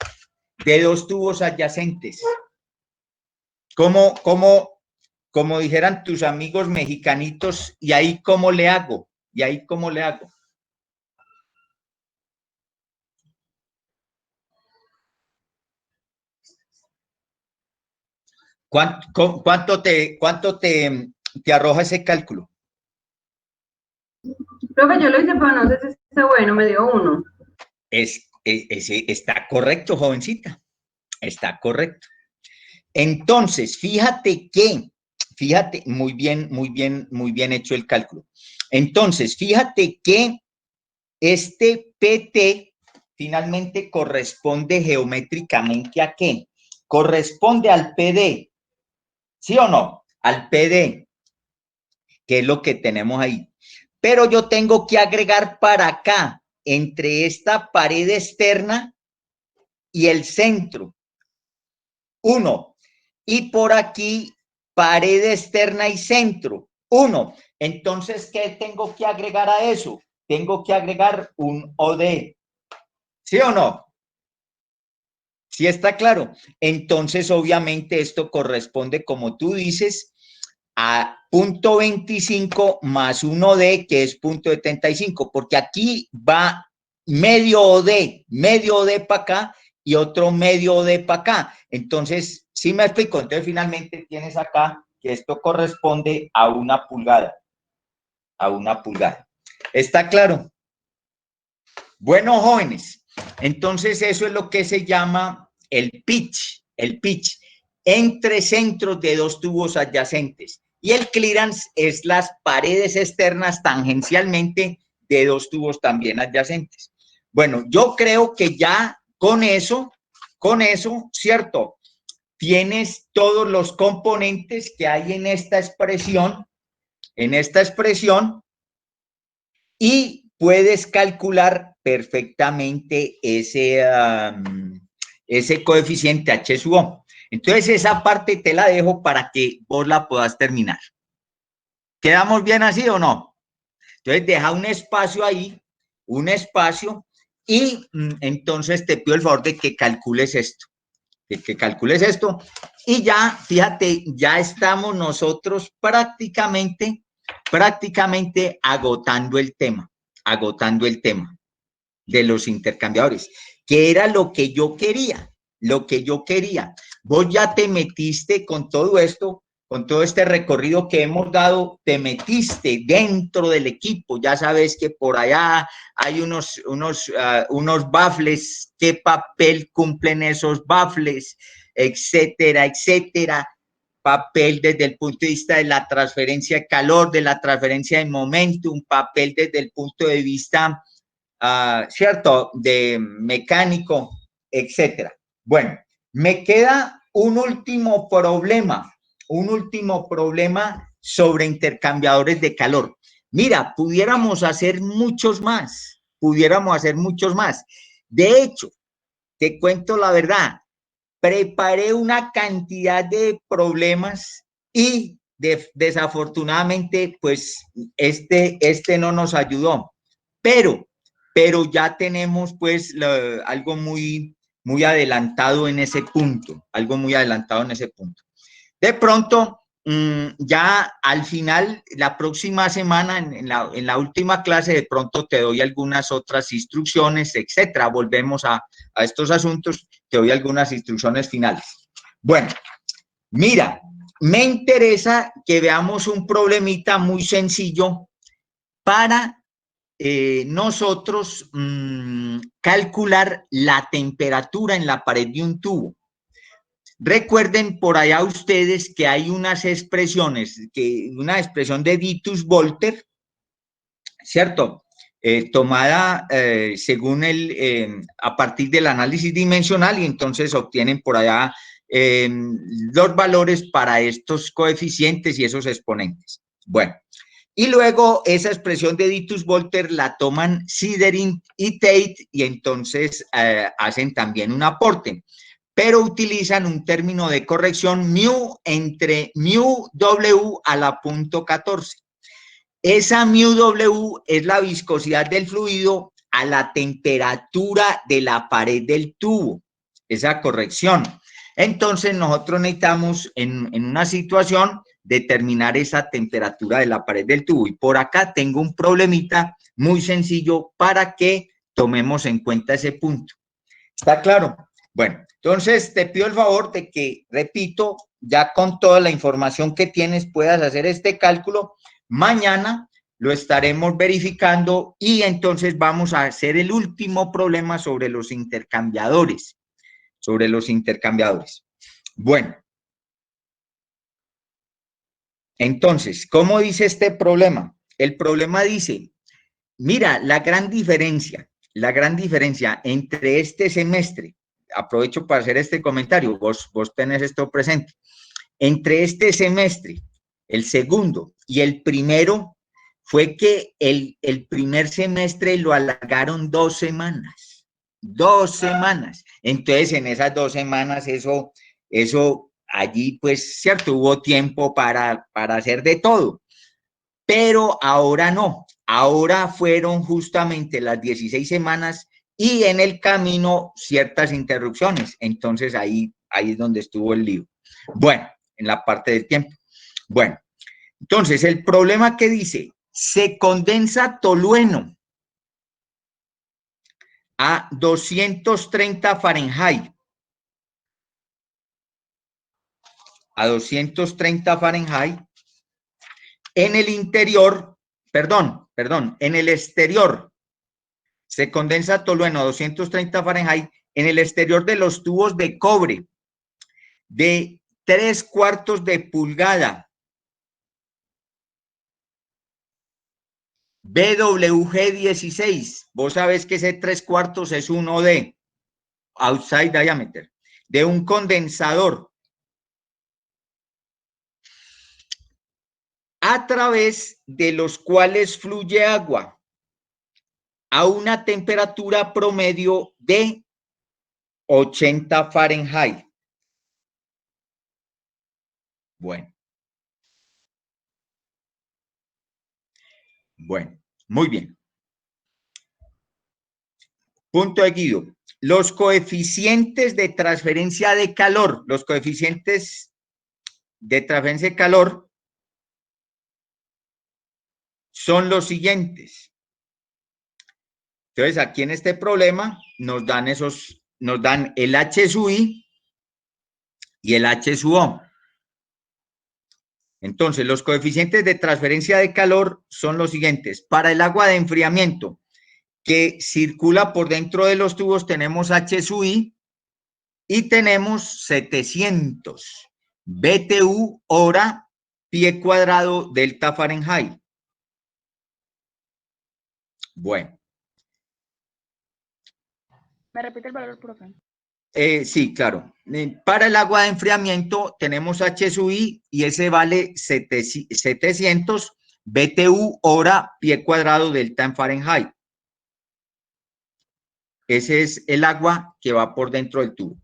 de dos tubos adyacentes. Como dijeran tus amigos mexicanitos, ¿y ahí cómo le hago? ¿Cuánto te arroja ese cálculo? Profe, yo lo hice, pero no sé si está bueno, me dio 1. Está correcto, jovencita. Está correcto. Entonces, fíjate, muy bien hecho el cálculo. Entonces, fíjate que este PT finalmente corresponde geométricamente ¿a qué? Corresponde al PD. ¿Sí o no? Al PD. que es lo que tenemos ahí. Pero yo tengo que agregar para acá, entre esta pared externa y el centro, 1. Y por aquí, pared externa y centro, 1. Entonces, ¿qué tengo que agregar a eso? Tengo que agregar un OD. ¿Sí o no? ¿Sí está claro? Entonces, obviamente, esto corresponde, como tú dices, a 0.25 más 1D, que es 0.75, porque aquí va medio OD para acá y otro medio OD para acá. Entonces, ¿sí me explico? Entonces, finalmente tienes acá que esto corresponde a 1 pulgada. A 1 pulgada. ¿Está claro? Bueno, jóvenes, entonces eso es lo que se llama el pitch entre centros de 2 tubos adyacentes. Y el clearance es las paredes externas tangencialmente de 2 tubos también adyacentes. Bueno, yo creo que ya con eso, ¿cierto? Tienes todos los componentes que hay en esta expresión, y puedes calcular perfectamente ese coeficiente H sub O. Entonces, esa parte te la dejo para que vos la puedas terminar. ¿Quedamos bien así o no? Entonces, deja un espacio ahí, y entonces te pido el favor de que calcules esto. Y ya, fíjate, ya estamos nosotros prácticamente agotando el tema de los intercambiadores, que era lo que yo quería. Vos ya te metiste con todo esto, con todo este recorrido que hemos dado, te metiste dentro del equipo, ya sabes que por allá hay unos baffles, qué papel cumplen esos baffles, etcétera, etcétera. Papel desde el punto de vista de la transferencia de calor, de la transferencia de momentum, papel desde el punto de vista, ¿cierto?, de mecánico, etcétera. Bueno, me queda un último problema sobre intercambiadores de calor. Mira, pudiéramos hacer muchos más. De hecho, te cuento la verdad, preparé una cantidad de problemas y desafortunadamente, pues, este no nos ayudó. Pero ya tenemos, pues, algo muy adelantado en ese punto, De pronto, ya al final, la próxima semana, en la última clase, de pronto te doy algunas otras instrucciones, etcétera. Volvemos a estos asuntos, te doy algunas instrucciones finales. Bueno, mira, me interesa que veamos un problemita muy sencillo para nosotros calcular la temperatura en la pared de un tubo. Recuerden por allá ustedes que hay unas expresiones, una expresión de Vitus-Volter, ¿cierto? Tomada según a partir del análisis dimensional, y entonces obtienen por allá los valores para estos coeficientes y esos exponentes. Bueno, y luego esa expresión de Vitus-Volter la toman Siderin y Tate, y entonces hacen también un aporte, pero utilizan un término de corrección mu entre mu W a la punto 14. Esa mu W es la viscosidad del fluido a la temperatura de la pared del tubo, esa corrección. Entonces nosotros necesitamos en una situación determinar esa temperatura de la pared del tubo, y por acá tengo un problemita muy sencillo para que tomemos en cuenta ese punto. ¿Está claro? Bueno, entonces te pido el favor de que, repito, ya con toda la información que tienes puedas hacer este cálculo. Mañana lo estaremos verificando y entonces vamos a hacer el último problema sobre los intercambiadores. Bueno, entonces, ¿cómo dice este problema? El problema dice, mira, la gran diferencia entre este semestre, aprovecho para hacer este comentario, vos tenés esto presente, entre este semestre el segundo. Y el primero fue que el primer semestre lo alargaron 2 semanas. 2 semanas. Entonces, en esas 2 semanas, eso allí, pues, cierto, hubo tiempo para hacer de todo. Pero ahora no. Ahora fueron justamente las 16 semanas y en el camino ciertas interrupciones. Entonces, ahí es donde estuvo el lío. Bueno, en la parte del tiempo. Bueno, entonces, el problema que dice, se condensa tolueno a 230 Fahrenheit. A 230 Fahrenheit. En el interior, perdón, en el exterior, se condensa tolueno a 230 Fahrenheit en el exterior de los tubos de cobre de 3/4 de pulgada. BWG16, vos sabés que ese 3/4 es un OD, outside diameter, de un condensador a través de los cuales fluye agua a una temperatura promedio de 80 Fahrenheit. Bueno, muy bien. Punto de Guido. Los coeficientes de transferencia de calor, son los siguientes. Entonces, aquí en este problema nos dan el H sub I y el H sub O. Entonces, los coeficientes de transferencia de calor son los siguientes. Para el agua de enfriamiento que circula por dentro de los tubos, tenemos H sub I y tenemos 700 BTU hora pie cuadrado delta Fahrenheit. Bueno. ¿Me repite el valor, profe? Sí, claro. Para el agua de enfriamiento tenemos H sub I y ese vale 700 BTU hora pie cuadrado delta en Fahrenheit. Ese es el agua que va por dentro del tubo.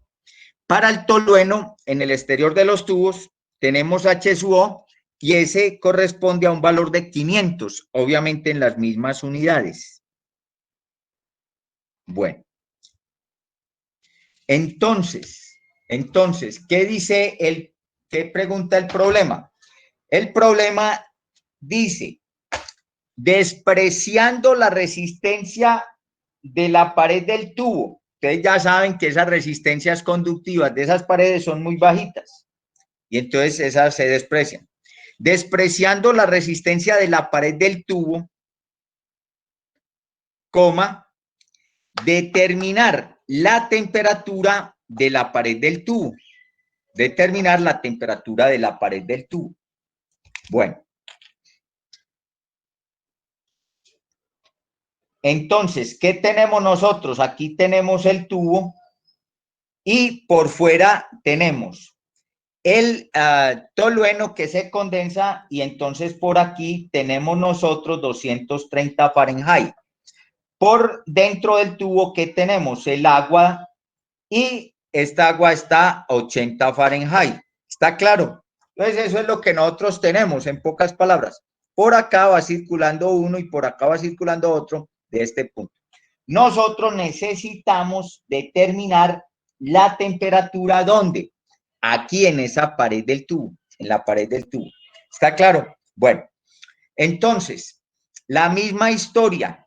Para el tolueno, en el exterior de los tubos, tenemos H sub O y ese corresponde a un valor de 500, obviamente en las mismas unidades. Bueno. Entonces, ¿qué pregunta el problema? El problema dice, despreciando la resistencia de la pared del tubo. Ustedes ya saben que esas resistencias conductivas de esas paredes son muy bajitas y entonces esas se desprecian. Despreciando la resistencia de la pared del tubo, determinar la temperatura de la pared del tubo. Determinar la temperatura de la pared del tubo. Bueno. Entonces, ¿qué tenemos nosotros? Aquí tenemos el tubo y por fuera tenemos el tolueno que se condensa y entonces por aquí tenemos nosotros 230 Fahrenheit. Por dentro del tubo, ¿qué tenemos? El agua y esta agua está a 80 Fahrenheit. ¿Está claro? Entonces, eso es lo que nosotros tenemos, en pocas palabras. Por acá va circulando uno y por acá va circulando otro de este punto. Nosotros necesitamos determinar la temperatura, ¿dónde? Aquí en esa pared del tubo, en la pared del tubo. ¿Está claro? Bueno, entonces, la misma historia.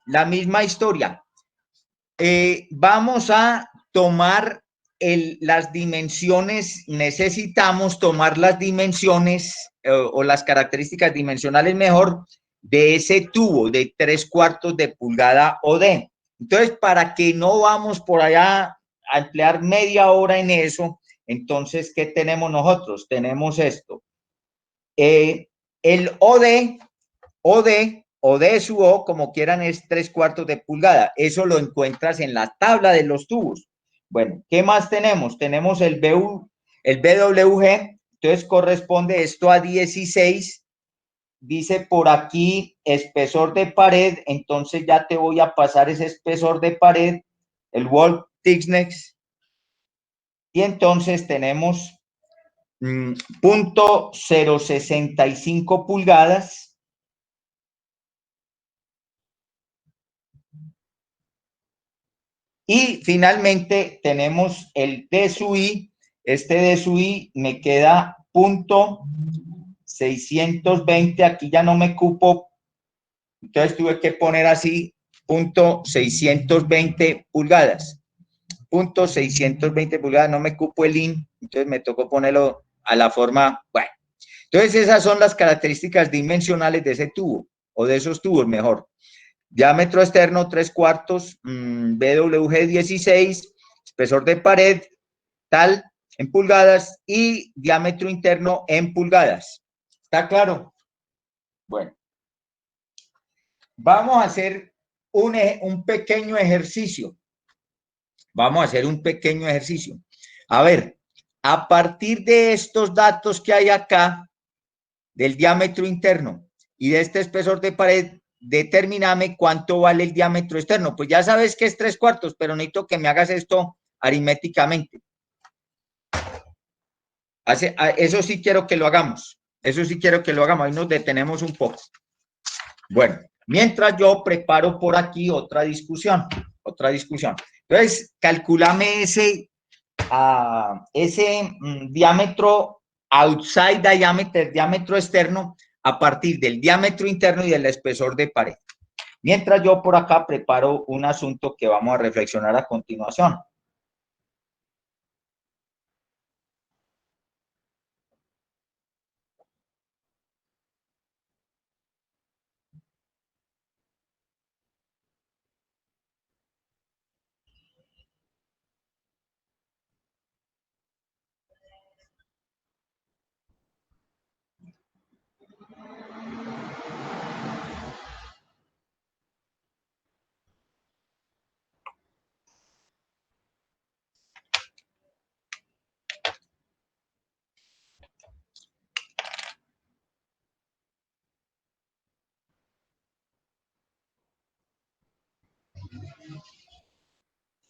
Vamos a tomar las dimensiones, necesitamos tomar las dimensiones o las características dimensionales mejor de ese tubo de 3/4 de pulgada OD. Entonces, para que no vamos por allá a emplear media hora en eso, entonces, ¿qué tenemos nosotros? Tenemos esto. El OD sub O, como quieran, es 3/4 de pulgada. Eso lo encuentras en la tabla de los tubos. Bueno, ¿qué más tenemos? Tenemos el BWG, entonces corresponde esto a 16 dice por aquí espesor de pared, entonces ya te voy a pasar ese espesor de pared, el wall thickness, y entonces tenemos .065 pulgadas. Y finalmente tenemos el D sub I. Este D sub I me queda .620. Aquí ya no me cupo. Entonces tuve que poner así .620 pulgadas. .620 pulgadas. No me cupo el IN. Entonces me tocó ponerlo a la forma. Bueno. Entonces esas son las características dimensionales de ese tubo. O de esos tubos, mejor. Diámetro externo 3/4, BWG 16, espesor de pared tal en pulgadas y diámetro interno en pulgadas. ¿Está claro? Bueno, vamos a hacer un pequeño ejercicio. Vamos a hacer un pequeño ejercicio. A ver, a partir de estos datos que hay acá, del diámetro interno y de este espesor de pared, determíname cuánto vale el diámetro externo. Pues ya sabes que es 3/4, pero necesito que me hagas esto aritméticamente. Eso sí quiero que lo hagamos. Eso sí quiero que lo hagamos. Ahí nos detenemos un poco. Bueno, mientras yo preparo por aquí otra discusión. Entonces, calculame ese diámetro outside diameter, diámetro externo, a partir del diámetro interno y del espesor de pared. Mientras yo por acá preparo un asunto que vamos a reflexionar a continuación.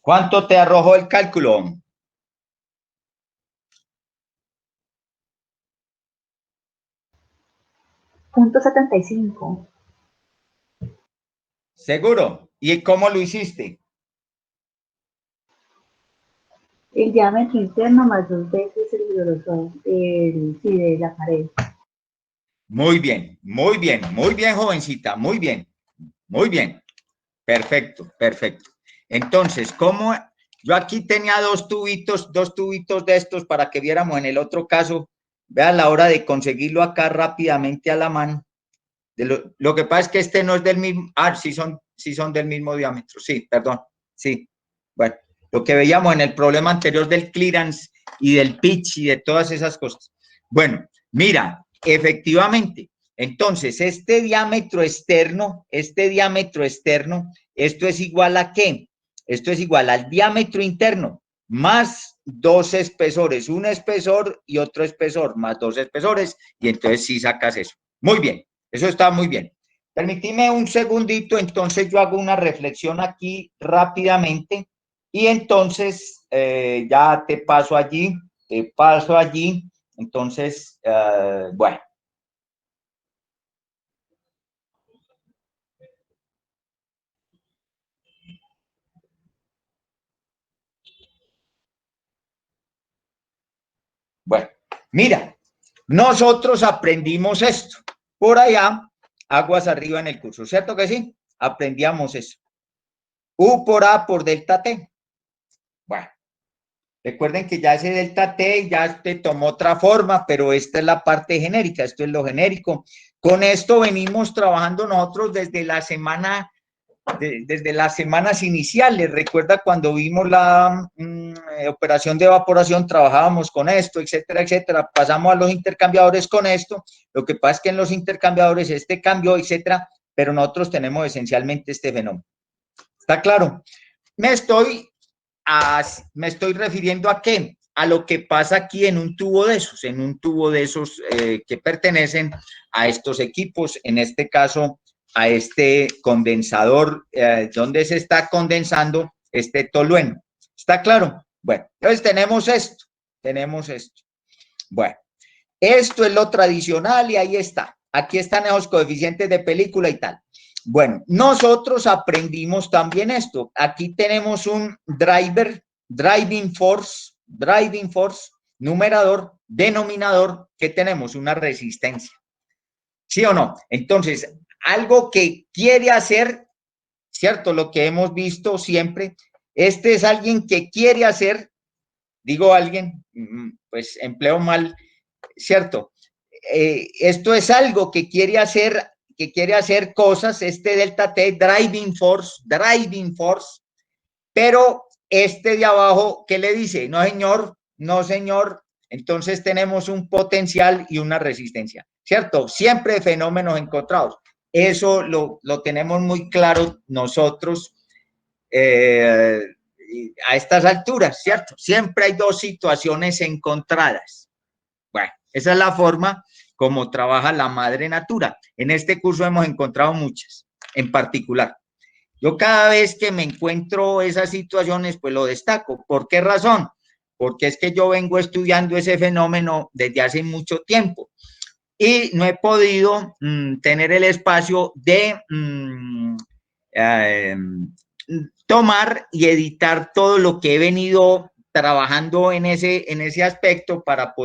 ¿Cuánto te arrojó el cálculo? .75. ¿Seguro? ¿Y cómo lo hiciste? El diámetro interno más 2 veces el grosor de la pared. Muy bien, jovencita, muy bien. Perfecto. Entonces, ¿cómo? Yo aquí tenía dos tubitos de estos para que viéramos en el otro caso. Vean la hora de conseguirlo acá rápidamente a la mano. Lo que pasa es que este no es del mismo. Sí son del mismo diámetro. Sí, perdón. Sí. Bueno, lo que veíamos en el problema anterior del clearance y del pitch y de todas esas cosas. Bueno, mira, efectivamente. Entonces, este diámetro externo, ¿esto es igual a qué? Esto es igual al diámetro interno más dos espesores, un espesor y otro espesor, más dos espesores, y entonces sí sacas eso. Muy bien, eso está muy bien. Permitime un segundito, entonces yo hago una reflexión aquí rápidamente y entonces ya te paso allí, entonces, bueno. Bueno, mira, nosotros aprendimos esto por allá, aguas arriba en el curso, ¿cierto que sí? Aprendíamos eso. U por A por delta T. Bueno, recuerden que ya ese delta T ya te tomó otra forma, pero esta es la parte genérica, esto es lo genérico. Con esto venimos trabajando nosotros desde las semanas iniciales. Recuerda cuando vimos la operación de evaporación, trabajábamos con esto, etcétera, etcétera. Pasamos a los intercambiadores con esto. Lo que pasa es que en los intercambiadores este cambió, etcétera, pero nosotros tenemos esencialmente este fenómeno. ¿Está claro? Me estoy refiriendo a qué? a lo que pasa aquí en un tubo de esos, que pertenecen a estos equipos, en este caso a este condensador, donde se está condensando este tolueno. ¿Está claro? Bueno, entonces tenemos esto. Bueno, esto es lo tradicional y ahí está. Aquí están esos coeficientes de película y tal. Bueno, nosotros aprendimos también esto. Aquí tenemos un driving force, numerador, denominador, que tenemos una resistencia. ¿Sí o no? Entonces, algo que quiere hacer, ¿cierto? Lo que hemos visto siempre, este es alguien que quiere hacer, digo alguien, pues empleo mal, ¿cierto? Esto es algo que quiere hacer cosas, este delta T, driving force, pero este de abajo, ¿qué le dice? No, señor, no, señor. Entonces tenemos un potencial y una resistencia, ¿cierto? Siempre fenómenos encontrados. Eso lo tenemos muy claro nosotros a estas alturas, ¿cierto? Siempre hay dos situaciones encontradas. Bueno, esa es la forma como trabaja la madre natura. En este curso hemos encontrado muchas, en particular. Yo cada vez que me encuentro esas situaciones, pues lo destaco. ¿Por qué razón? Porque es que yo vengo estudiando ese fenómeno desde hace mucho tiempo y no he podido tener el espacio de tomar y editar todo lo que he venido trabajando en ese aspecto para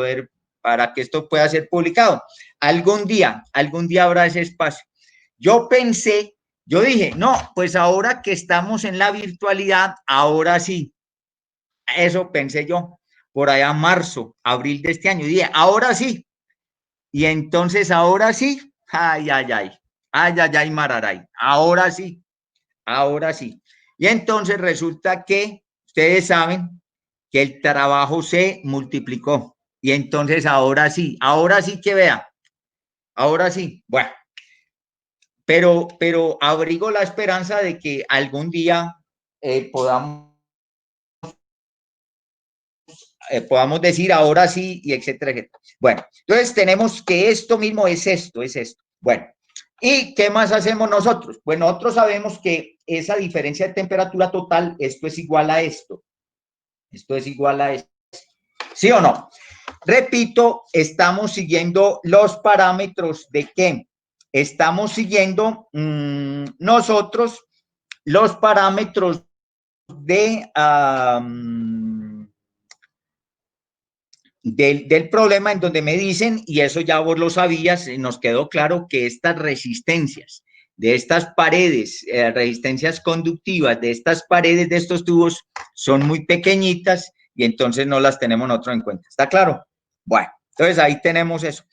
que esto pueda ser publicado. Algún día habrá ese espacio. Yo dije, no, pues ahora que estamos en la virtualidad, ahora sí. Eso pensé yo, por allá marzo, abril de este año. Y dije, ahora sí. Y entonces, ahora sí, mararay, ahora sí. Y entonces resulta que ustedes saben que el trabajo se multiplicó. Y entonces, ahora sí que vea, ahora sí, bueno. Pero abrigo la esperanza de que algún día podamos decir ahora sí y etcétera, etcétera. Bueno, entonces tenemos que esto mismo es esto. Bueno, ¿y qué más hacemos nosotros? Pues nosotros sabemos que esa diferencia de temperatura total, esto es igual a esto. Esto es igual a esto. ¿Sí o no? Repito, estamos siguiendo los parámetros de qué. Estamos siguiendo nosotros los parámetros del problema, en donde me dicen, y eso ya vos lo sabías, nos quedó claro que estas resistencias de estas paredes, resistencias conductivas de estas paredes de estos tubos son muy pequeñitas y entonces no las tenemos nosotros en cuenta. ¿Está claro? Bueno, entonces ahí tenemos eso.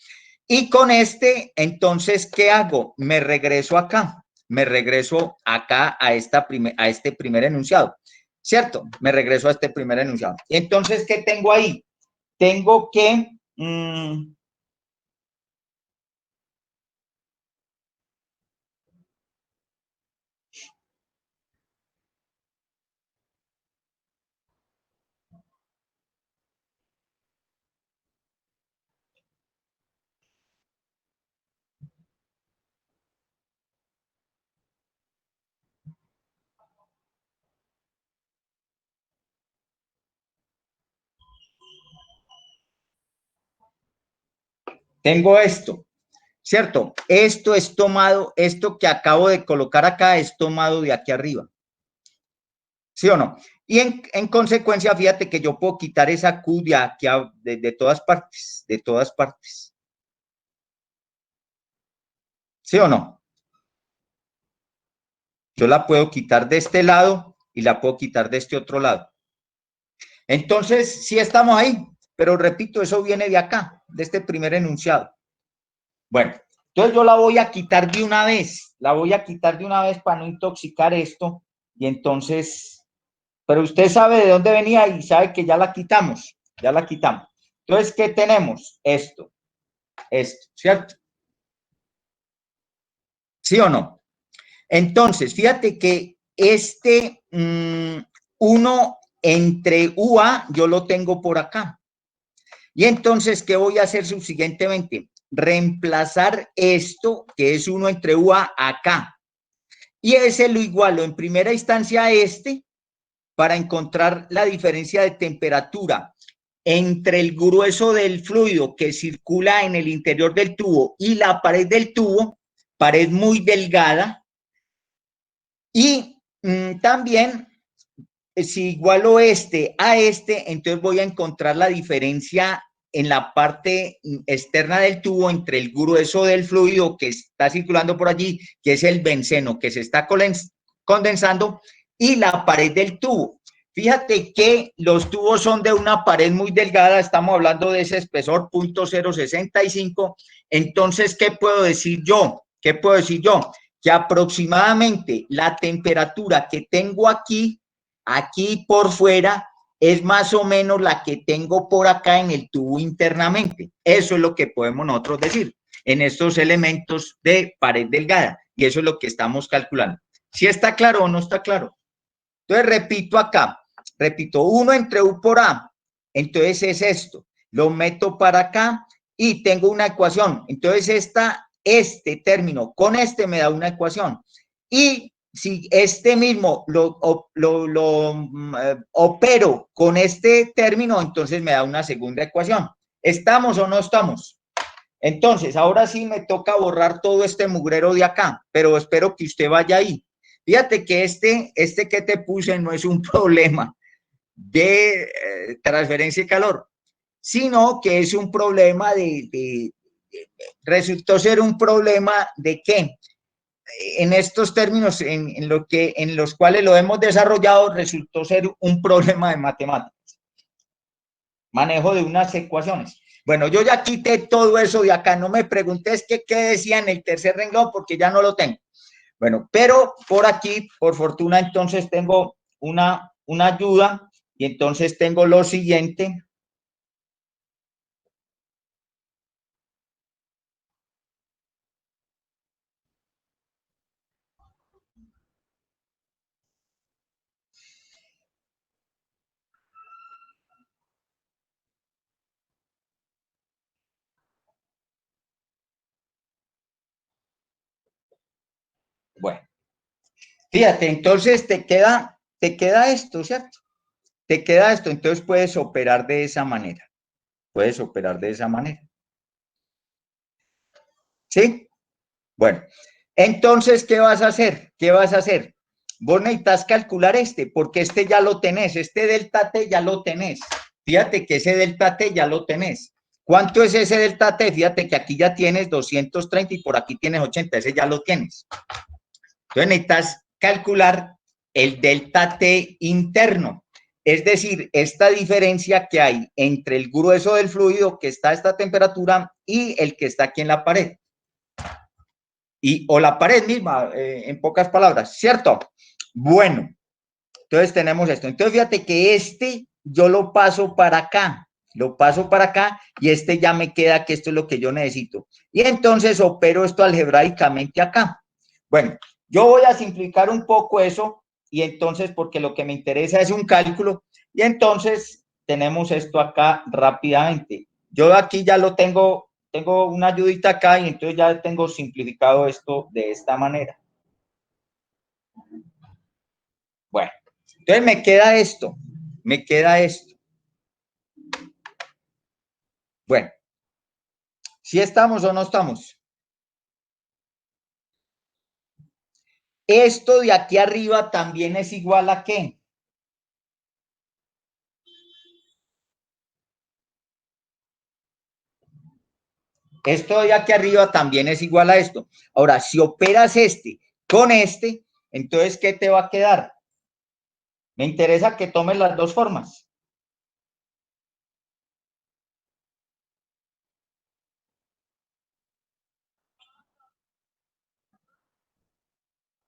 Y con entonces, ¿qué hago? Me regreso acá a este primer enunciado, ¿cierto? Me regreso a este primer enunciado. Entonces, ¿qué tengo ahí? Tengo que tengo esto, ¿cierto? Esto es tomado, esto que acabo de colocar acá es tomado de aquí arriba. ¿Sí o no? Y en consecuencia, fíjate que yo puedo quitar esa Q de aquí de todas partes, ¿Sí o no? Yo la puedo quitar de este lado y la puedo quitar de este otro lado. Entonces, sí estamos ahí, pero repito, eso viene de acá, de este primer enunciado. Bueno, entonces yo la voy a quitar de una vez, para no intoxicar esto, y entonces, pero usted sabe de dónde venía y sabe que ya la quitamos. Entonces, ¿qué tenemos? Esto, ¿cierto? ¿Sí o no? Entonces, fíjate que entre UA yo lo tengo por acá. Y entonces, ¿qué voy a hacer subsiguientemente? Reemplazar esto, que es 1 entre UA, acá. Y ese lo igualo en primera instancia a este para encontrar la diferencia de temperatura entre el grueso del fluido que circula en el interior del tubo y la pared del tubo, pared muy delgada. Y también, si igualo este a este, entonces voy a encontrar la diferencia en la parte externa del tubo entre el grueso del fluido que está circulando por allí, que es el benceno que se está condensando, y la pared del tubo. Fíjate que los tubos son de una pared muy delgada, estamos hablando de ese espesor 0.065. Entonces, ¿qué puedo decir yo? ¿Qué puedo decir yo? Que aproximadamente la temperatura que tengo aquí por fuera, es más o menos la que tengo por acá en el tubo internamente. Eso es lo que podemos nosotros decir en estos elementos de pared delgada, y eso es lo que estamos calculando. ¿Sí está claro o no está claro? Entonces, repito acá, repito, 1 entre U por A, entonces es esto, lo meto para acá y tengo una ecuación. Entonces, este término con este me da una ecuación. Y si este mismo lo opero con este término, entonces me da una segunda ecuación. ¿Estamos o no estamos? Entonces, ahora sí me toca borrar todo este mugrero de acá, pero espero que usted vaya ahí. Fíjate que este que te puse no es un problema de transferencia de calor, sino que es un problema resultó ser un problema de qué. En estos términos en los cuales lo hemos desarrollado, resultó ser un problema de matemáticas, manejo de unas ecuaciones. Bueno, yo ya quité todo eso de acá, no me preguntes qué decía en el tercer renglón porque ya no lo tengo. Bueno, pero por aquí, por fortuna, entonces tengo una ayuda y entonces tengo lo siguiente. Bueno, fíjate, entonces te queda esto, ¿cierto? Te queda esto, entonces puedes operar de esa manera. Puedes operar de esa manera. ¿Sí? Bueno, entonces, ¿qué vas a hacer? ¿Qué vas a hacer? Vos necesitas calcular porque este ya lo tenés, este delta T ya lo tenés. Fíjate que ese delta T ya lo tenés. ¿Cuánto es ese delta T? Fíjate que aquí ya tienes 230 y por aquí tienes 80, ese ya lo tienes. Entonces necesitas calcular el delta T interno, es decir, esta diferencia que hay entre el grueso del fluido que está a esta temperatura y el que está aquí en la pared. O la pared misma, en pocas palabras, ¿cierto? Bueno, entonces tenemos esto. Entonces fíjate que yo lo paso para acá, y ya me queda que esto es lo que yo necesito. Y entonces opero esto algebraicamente acá. Bueno, yo voy a simplificar un poco eso y entonces porque lo que me interesa es un cálculo y entonces tenemos esto acá rápidamente. Yo aquí ya lo tengo una ayudita acá y entonces ya tengo simplificado esto de esta manera. Bueno, entonces me queda esto. Bueno, ¿sí estamos o no estamos? Esto de aquí arriba también es igual a ¿qué? Esto de aquí arriba también es igual a esto. Ahora, si operas con entonces, ¿qué te va a quedar? Me interesa que tomes las dos formas.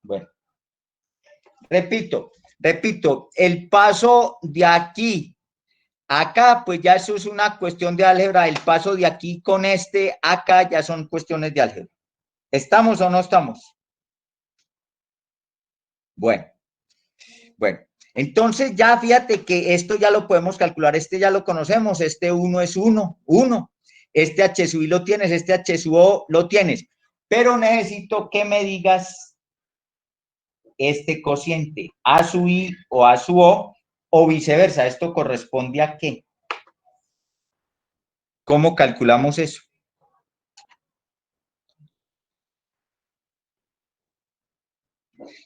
Bueno, repito, el paso de aquí acá, pues ya eso es una cuestión de álgebra. El paso de aquí con acá ya son cuestiones de álgebra. ¿Estamos o no estamos? Bueno, Entonces ya fíjate que esto ya lo podemos calcular, este ya lo conocemos, este 1 es 1, 1. Este H sub I lo tienes, este H sub O lo tienes. Pero necesito que me digas este cociente, A sub I o A sub o viceversa. ¿Esto corresponde a qué? ¿Cómo calculamos eso?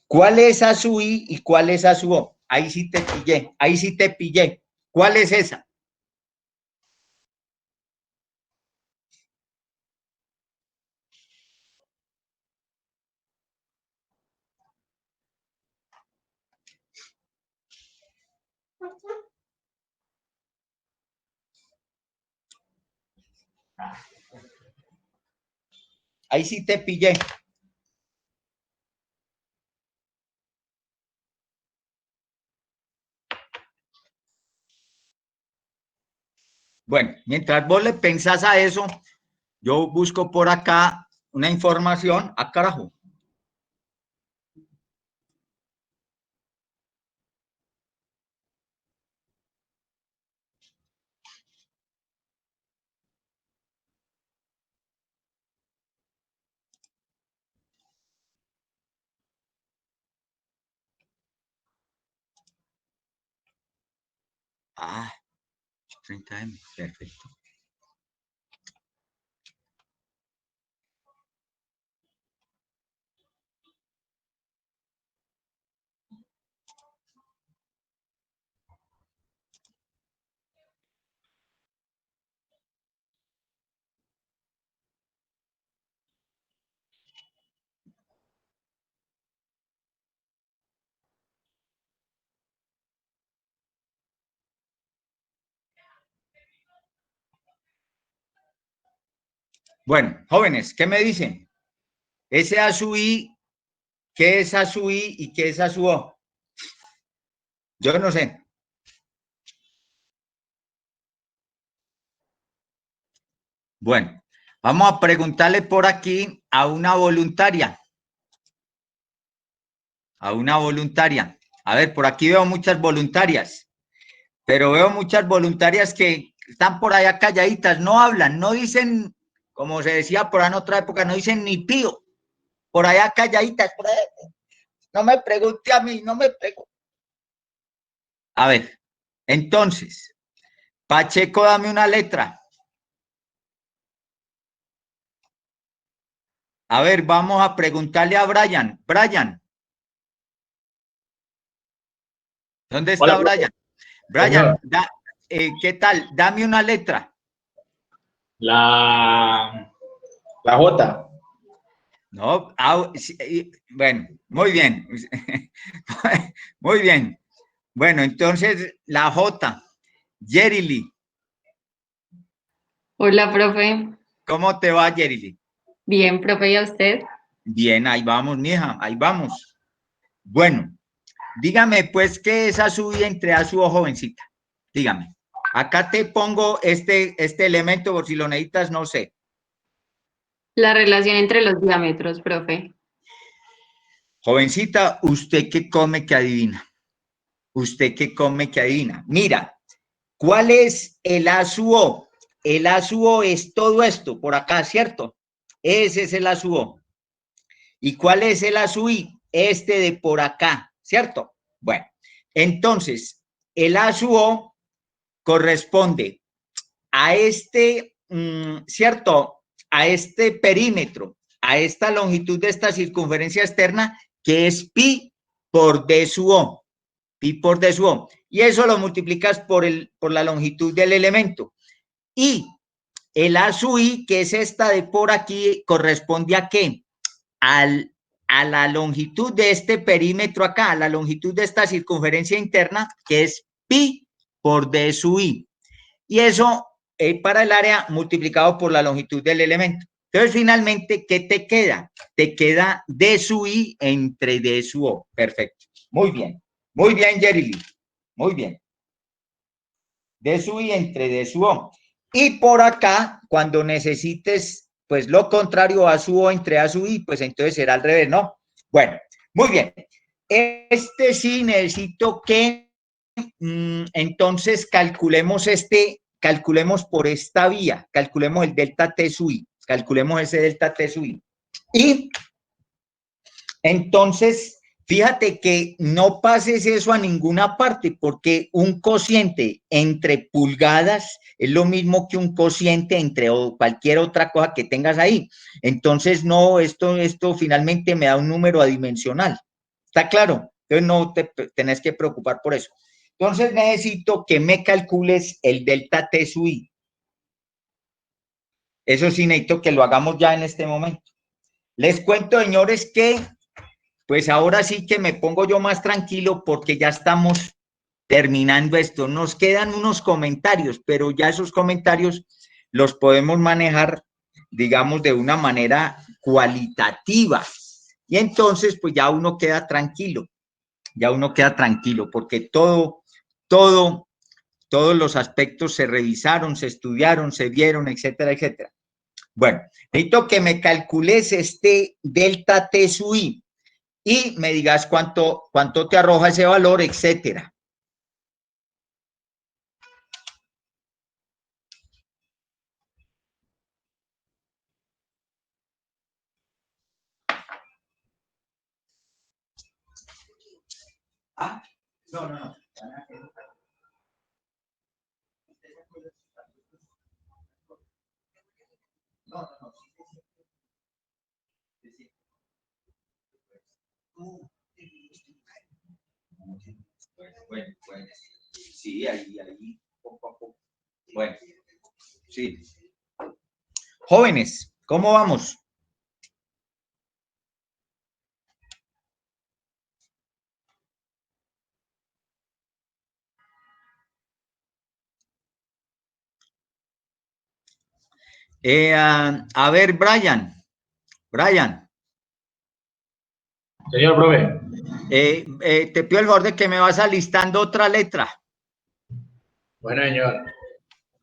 ¿Cuál es A sub I y cuál es A sub O? Ahí sí te pillé, ahí sí te pillé. ¿Cuál es esa? Ahí sí te pillé. Bueno, mientras vos le pensás a eso, yo busco por acá una información. ¡Ah, carajo! Ah, 30M, perfecto. Bueno, jóvenes, ¿qué me dicen? Ese A sub I, ¿qué es A sub I y qué es A sub O? Yo no sé. Bueno, vamos a preguntarle por aquí a una voluntaria. A una voluntaria. A ver, por aquí veo muchas voluntarias, pero veo muchas voluntarias que están por allá calladitas, no hablan, no dicen, como se decía por ahí en otra época, no dicen ni pío. Por allá calladitas, por allá. No me pregunte a mí, no me pregunte. A ver, entonces, Pacheco, dame una letra. A ver, vamos a preguntarle a Brian. Brian, ¿dónde está Hola, Brian? Brian, ¿qué tal? Dame una letra. la J. No, bueno, muy bien. Muy bien. Bueno, entonces la J. Yerili, Hola, profe. ¿cómo te va, Yerili? Bien, profe, ¿y a usted? Bien, ahí vamos, mija, ahí vamos. Bueno, dígame, pues, ¿qué es azul entre azul o jovencita? Dígame. Acá te pongo este elemento por si lo necesitas, no sé. La relación entre los diámetros, profe. Jovencita, ¿usted qué come que adivina? ¿Usted qué come que adivina? Mira, ¿cuál es el ASUO? El ASUO es todo esto por acá, ¿cierto? Ese es el ASUO. ¿Y cuál es el ASUI? Este de por acá, ¿cierto? Bueno, entonces, el ASUO corresponde a este, ¿cierto? A este perímetro, a esta longitud de esta circunferencia externa, que es pi por d sub o. Pi por d sub o. Y eso lo multiplicas por la longitud del elemento. Y el A sub I, que es esta de por aquí, corresponde a qué? A la longitud de este perímetro acá, a la longitud de esta circunferencia interna, que es pi por d sub I. Y eso es para el área multiplicado por la longitud del elemento. Entonces, finalmente, ¿qué te queda? Te queda d sub I entre d sub O. Perfecto. Muy bien, Jerry. Muy bien. D sub I entre D sub O. Y por acá, cuando necesites, pues lo contrario, A sub O entre A sub I, pues entonces será al revés, ¿no? Bueno, muy bien. Este sí necesito que entonces calculemos por esta vía, calculemos el delta T sub I, calculemos ese delta T sub I. Y entonces, fíjate que no pases eso a ninguna parte, porque un cociente entre pulgadas es lo mismo que un cociente entre cualquier otra cosa que tengas ahí. Entonces, no, esto finalmente me da un número adimensional. ¿Está claro? Entonces, no te tenés que preocupar por eso. Entonces, necesito que me calcules el delta T sub I. Eso sí, necesito que lo hagamos ya en este momento. Les cuento, señores, que pues ahora sí que me pongo yo más tranquilo porque ya estamos terminando esto. Nos quedan unos comentarios, pero ya esos comentarios los podemos manejar, digamos, de una manera cualitativa. Y entonces, pues ya uno queda tranquilo, porque todos los aspectos se revisaron, se estudiaron, se vieron, etcétera, etcétera. Bueno, necesito que me calcules este delta T sub I y me digas cuánto te arroja ese valor, etcétera. Ah, no. Bueno. Sí, ahí, poco a poco. Bueno, sí. Jóvenes, ¿cómo vamos? A ver, Brian, Señor profe. te pido el favor de que me vas alistando otra letra. Bueno, señor.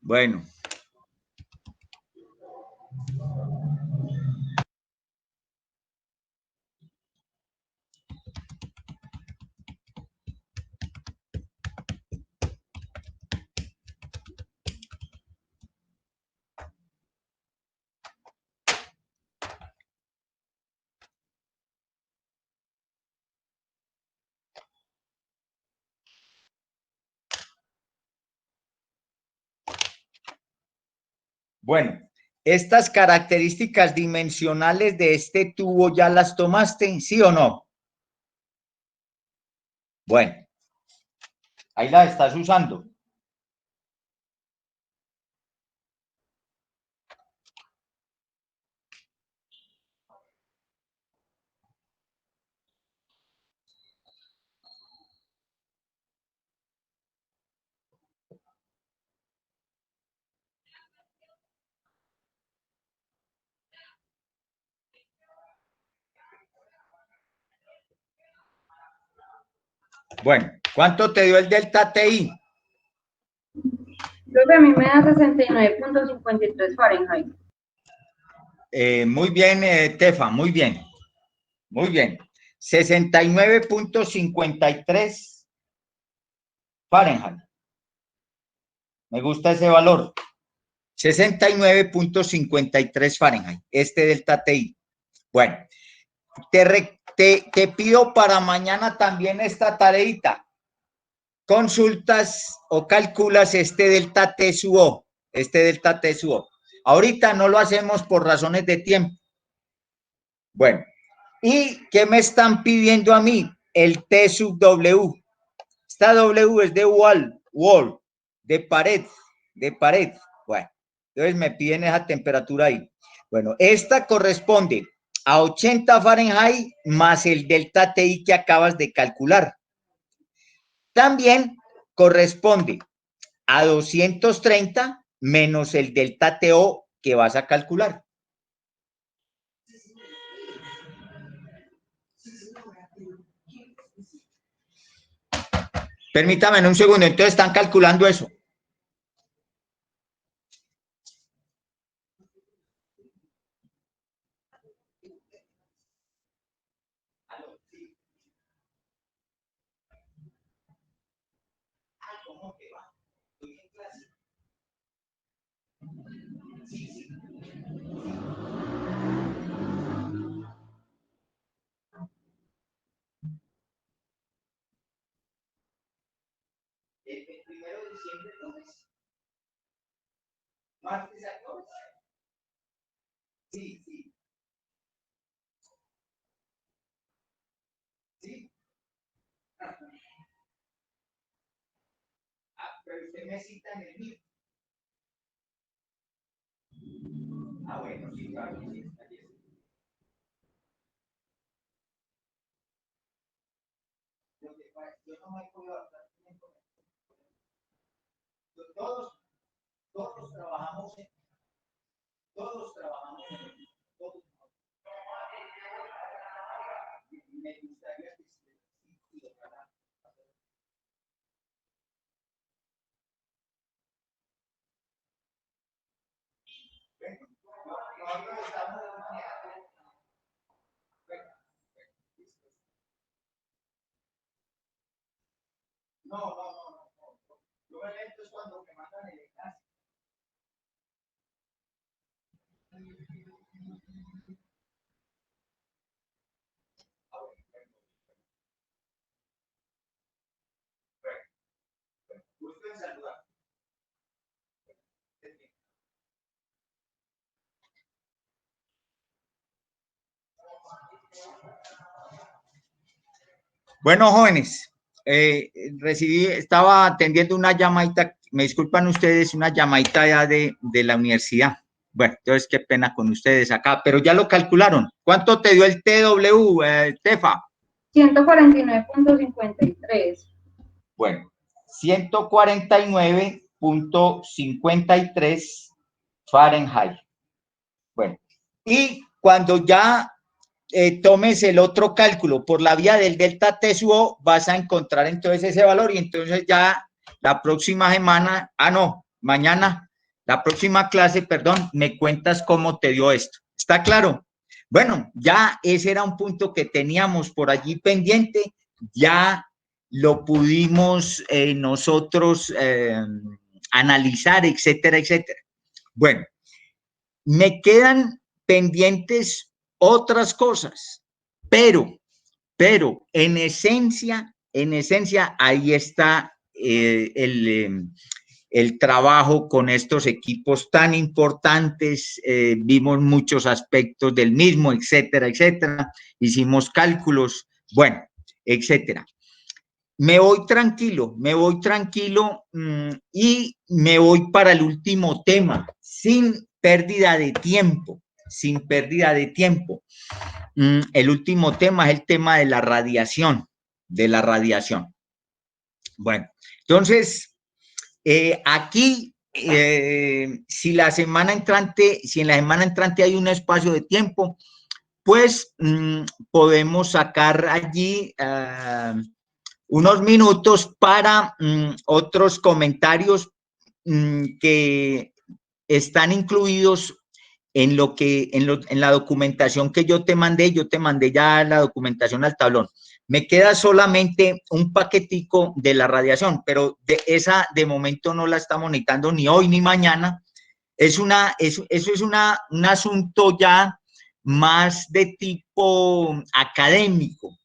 Bueno. Bueno, estas características dimensionales de este tubo ya las tomaste, ¿sí o no? Bueno, ahí las estás usando. Bueno, ¿cuánto te dio el delta TI? Creo que a mí me da 69.53 Fahrenheit. Muy bien, Tefa, muy bien. Muy bien. 69.53 Fahrenheit. Me gusta ese valor. 69.53 Fahrenheit. Este delta TI. Bueno, te pido para mañana también esta tareita. Consultas o calculas este delta T sub O. Ahorita no lo hacemos por razones de tiempo. Bueno, ¿y qué me están pidiendo a mí? El T sub W. Esta W es de wall, de pared. Bueno, entonces me piden esa temperatura ahí. Bueno, esta corresponde a 80 Fahrenheit más el delta TI que acabas de calcular. También corresponde a 230 menos el delta TO que vas a calcular. Permítame un segundo, entonces están calculando eso. pero usted me cita en el mío. Ah, bueno, sí, claro, sí, está bien. Lo que pasa, yo no me he podido adaptar bien con esto. Todos trabajamos en todos. Me gustaría que se ojalá. Bueno, nosotros estamos manejando. No. Yo me meto es cuando me mandan el enlace. Gusto en saludar. Bueno, jóvenes, estaba atendiendo una llamadita, me disculpan ustedes, una llamadita ya de la universidad. Bueno, entonces qué pena con ustedes acá, pero ya lo calcularon. ¿Cuánto te dio el TW, Tefa? 149.53. Bueno, 149.53 Fahrenheit. Bueno, y cuando ya tomes el otro cálculo por la vía del delta T-SUO, vas a encontrar entonces ese valor y entonces ya la próxima semana, mañana, la próxima clase, perdón, me cuentas cómo te dio esto. ¿Está claro? Bueno, ya ese era un punto que teníamos por allí pendiente, ya lo pudimos nosotros analizar, etcétera, etcétera. Bueno, me quedan pendientes otras cosas, pero en esencia, ahí está el trabajo con estos equipos tan importantes, vimos muchos aspectos del mismo, etcétera, etcétera, hicimos cálculos, bueno, etcétera. Me voy tranquilo y me voy para el último tema, sin pérdida de tiempo. El último tema es el tema de la radiación. Bueno, entonces, aquí, si en la semana entrante hay un espacio de tiempo, pues podemos sacar allí unos minutos para otros comentarios que están incluidos en la documentación que yo te mandé ya la documentación al tablón. Me queda solamente un paquetico de la radiación, pero esa de momento no la estamos necesitando ni hoy ni mañana. Eso es un asunto ya más de tipo académico,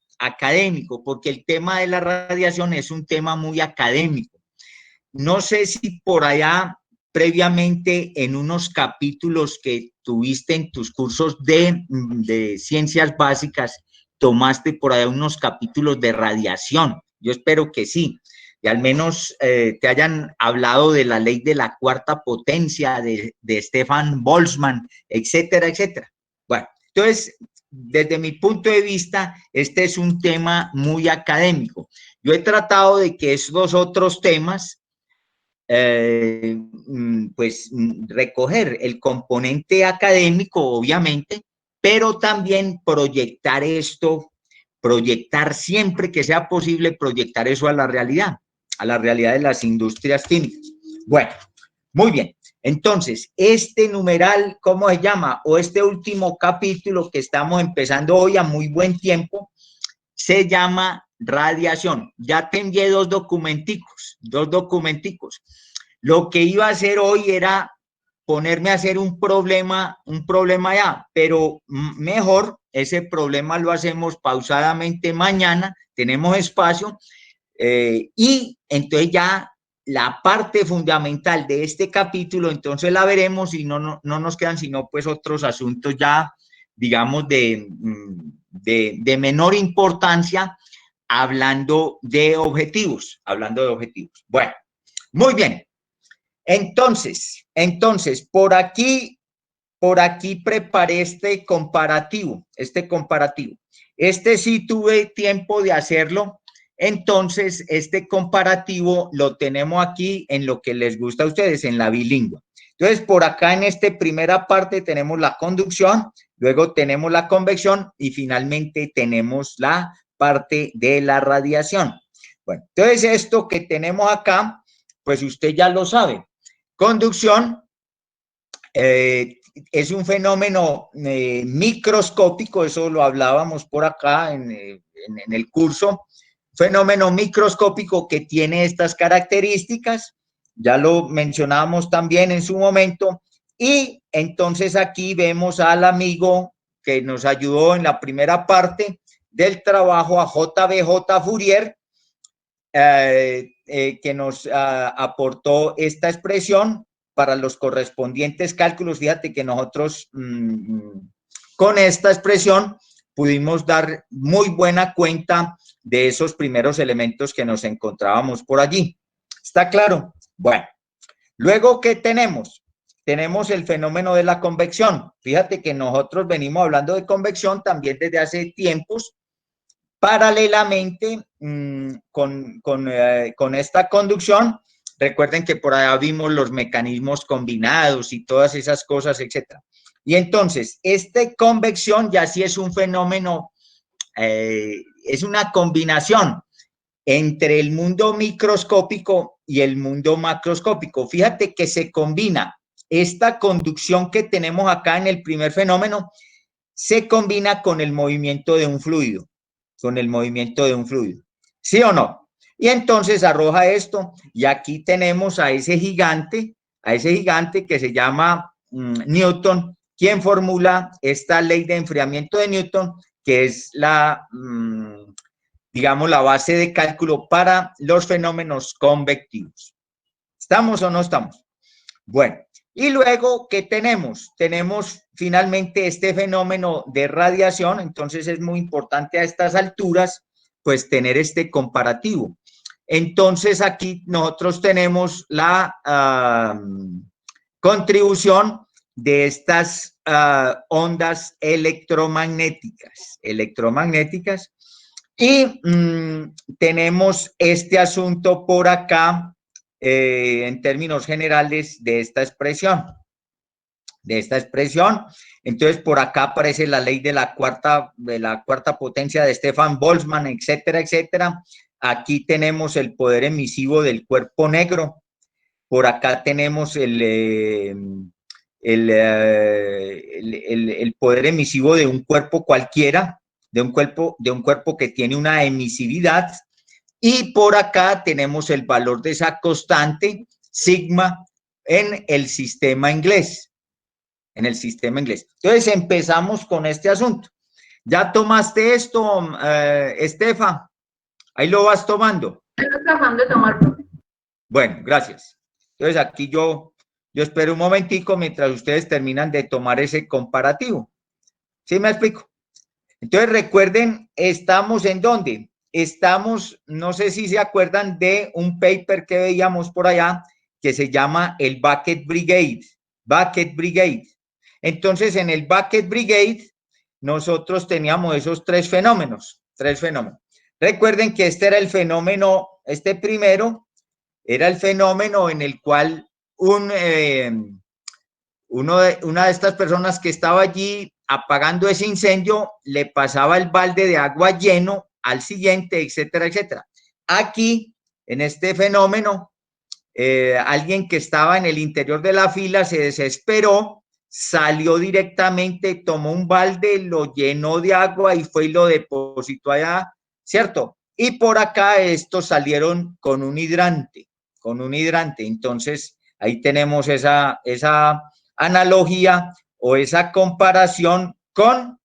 porque el tema de la radiación es un tema muy académico. No sé si por allá previamente en unos capítulos que tuviste en tus cursos de ciencias básicas, tomaste por allá unos capítulos de radiación. Yo espero que sí, y al menos te hayan hablado de la ley de la cuarta potencia de Stefan Boltzmann, etcétera, etcétera. Bueno, entonces, desde mi punto de vista, este es un tema muy académico. Yo he tratado de que esos otros temas pues recoger el componente académico, obviamente, pero también proyectar siempre que sea posible, proyectar eso a la realidad de las industrias químicas. Bueno, muy bien. Entonces, este numeral, ¿cómo se llama? O este último capítulo que estamos empezando hoy a muy buen tiempo, se llama radiación. Ya te envié dos documenticos. Lo que iba a hacer hoy era ponerme a hacer un problema ya, pero mejor ese problema lo hacemos pausadamente mañana, tenemos espacio, y entonces ya la parte fundamental de este capítulo, entonces la veremos y no nos quedan sino pues otros asuntos ya, digamos, de menor importancia, hablando de objetivos. Bueno, Muy bien. Entonces, por aquí preparé este comparativo. Este sí tuve tiempo de hacerlo. Entonces, este comparativo lo tenemos aquí en lo que les gusta a ustedes, en la bilingüe. Entonces, por acá en esta primera parte tenemos la conducción, luego tenemos la convección y finalmente tenemos la parte de la radiación. Bueno, entonces esto que tenemos acá, pues usted ya lo sabe. Conducción es un fenómeno microscópico, eso lo hablábamos por acá en el curso, fenómeno microscópico que tiene estas características, ya lo mencionábamos también en su momento, y entonces aquí vemos al amigo que nos ayudó en la primera parte del trabajo, a JBJ Fourier, que nos aportó esta expresión para los correspondientes cálculos. Fíjate que nosotros con esta expresión pudimos dar muy buena cuenta de esos primeros elementos que nos encontrábamos por allí. ¿Está claro? Bueno, luego, ¿qué tenemos? Tenemos el fenómeno de la convección. Fíjate que nosotros venimos hablando de convección también desde hace tiempos, paralelamente con esta conducción. Recuerden que por allá vimos los mecanismos combinados y todas esas cosas, etcétera. Y entonces, esta convección ya sí es un fenómeno, es una combinación entre el mundo microscópico y el mundo macroscópico. Fíjate que se combina esta conducción que tenemos acá en el primer fenómeno, se combina con el movimiento de un fluido, ¿sí o no? Y entonces arroja esto, y aquí tenemos a ese gigante que se llama Newton, quien formula esta ley de enfriamiento de Newton, que es digamos, la base de cálculo para los fenómenos convectivos. ¿Estamos o no estamos? Bueno, y luego, ¿qué tenemos? Tenemos finalmente este fenómeno de radiación. Entonces es muy importante a estas alturas, pues, tener este comparativo. Entonces aquí nosotros tenemos la contribución de estas ondas electromagnéticas, y tenemos este asunto por acá, en términos generales de esta expresión. Entonces, por acá aparece la ley de la cuarta potencia de Stefan Boltzmann, etcétera, etcétera. Aquí tenemos el poder emisivo del cuerpo negro. Por acá tenemos el poder emisivo de un cuerpo cualquiera, de un cuerpo que tiene una emisividad. Y por acá tenemos el valor de esa constante, sigma, en el sistema inglés. Entonces empezamos con este asunto. ¿Ya tomaste esto, Estefa? Ahí lo vas tomando. Estoy tratando de tomar, profe. Bueno, gracias. Entonces aquí yo espero un momentico mientras ustedes terminan de tomar ese comparativo. ¿Sí me explico? Entonces recuerden, ¿estamos en dónde? Estamos, no sé si se acuerdan de un paper que veíamos por allá que se llama el Bucket Brigade. Entonces, en el Bucket Brigade, nosotros teníamos esos tres fenómenos. Recuerden que este era el fenómeno, este primero, era el fenómeno en el cual una de estas personas que estaba allí apagando ese incendio le pasaba el balde de agua lleno al siguiente, etcétera, etcétera. Aquí, en este fenómeno, alguien que estaba en el interior de la fila se desesperó, salió directamente, tomó un balde, lo llenó de agua y fue y lo depositó allá, ¿cierto? Y por acá estos salieron con un hidrante. Entonces, ahí tenemos esa analogía o esa comparación con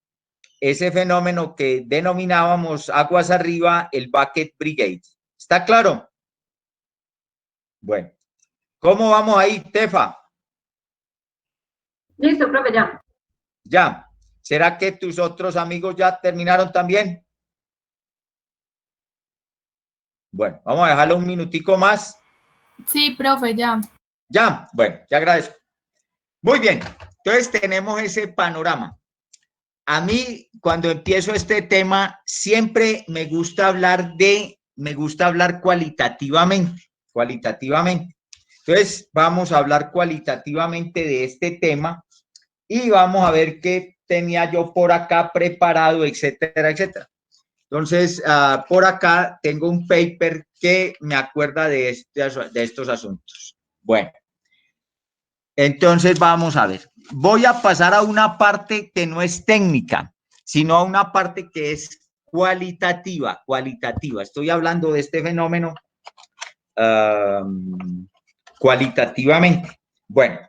ese fenómeno que denominábamos aguas arriba, el Bucket Brigade. ¿Está claro? Bueno, ¿cómo vamos ahí, Tefa? Listo, profe, ya. Ya. ¿Será que tus otros amigos ya terminaron también? Bueno, vamos a dejarlo un minutico más. Sí, profe, ya. Ya, bueno, te agradezco. Muy bien, entonces tenemos ese panorama. A mí, cuando empiezo este tema, siempre me gusta hablar cualitativamente. Entonces, vamos a hablar cualitativamente de este tema y vamos a ver qué tenía yo por acá preparado, etcétera, etcétera. Entonces, por acá tengo un paper que me acuerda de estos asuntos. Bueno, entonces vamos a ver. Voy a pasar a una parte que no es técnica, sino a una parte que es cualitativa. Estoy hablando de este fenómeno cualitativamente. Bueno,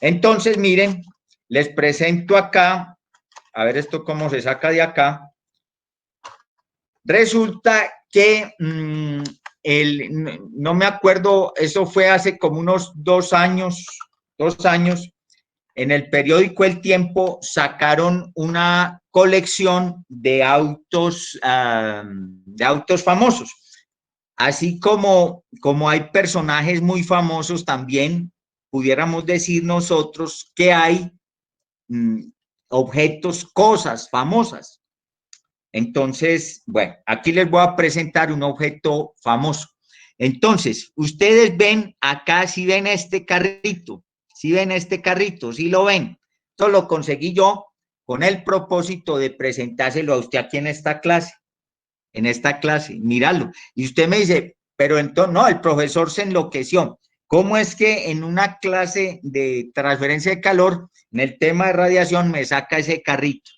entonces miren, les presento acá, a ver esto cómo se saca de acá. Resulta que no me acuerdo, eso fue hace como unos 2 años, en el periódico El Tiempo sacaron una colección de autos famosos. Así como hay personajes muy famosos también, pudiéramos decir nosotros que hay objetos, cosas famosas. Entonces, bueno, aquí les voy a presentar un objeto famoso. Entonces, ustedes ven acá, si ven este carrito, si lo ven. Esto lo conseguí yo con el propósito de presentárselo a usted aquí en esta clase. Míralo. Y usted me dice, pero entonces, no, el profesor se enloqueció. ¿Cómo es que en una clase de transferencia de calor, en el tema de radiación, me saca ese carrito?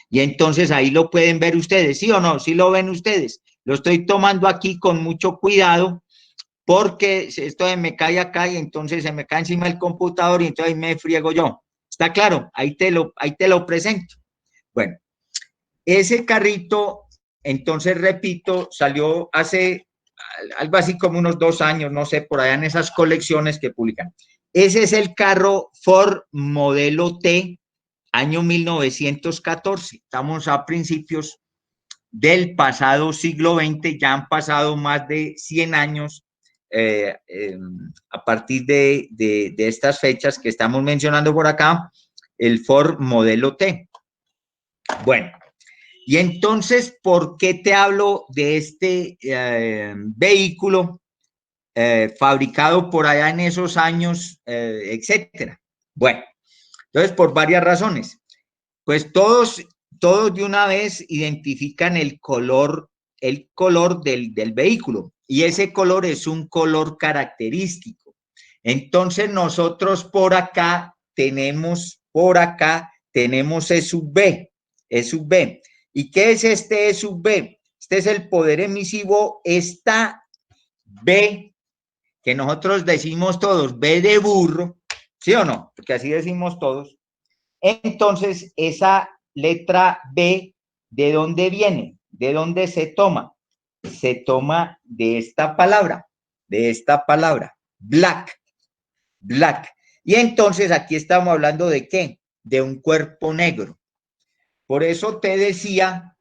Y entonces ahí lo pueden ver ustedes, ¿sí o no? ¿Sí lo ven ustedes? Lo estoy tomando aquí con mucho cuidado porque esto me cae acá y entonces se me cae encima del computador y entonces ahí me friego yo. ¿Está claro? Ahí te lo presento. Bueno, ese carrito, entonces repito, salió hace algo así como unos 2 años, no sé, por allá en esas colecciones que publican. Ese es el carro Ford modelo T, año 1914. Estamos a principios del pasado siglo XX, ya han pasado más de 100 años a partir de estas fechas que estamos mencionando por acá, el Ford modelo T. Bueno, y entonces, ¿por qué te hablo de este vehículo fabricado por allá en esos años, etcétera? Bueno, entonces, por varias razones. Pues todos de una vez identifican el color del vehículo, y ese color es un color característico. Entonces, nosotros por acá tenemos E sub B. ¿Y qué es este E sub B? Este es el poder emisivo, esta B, que nosotros decimos todos, B de burro, ¿sí o no? Porque así decimos todos. Entonces, esa letra B, ¿de dónde viene? ¿De dónde se toma? Se toma de esta palabra, black. Y entonces aquí estamos hablando de ¿qué? De un cuerpo negro. Por eso te decía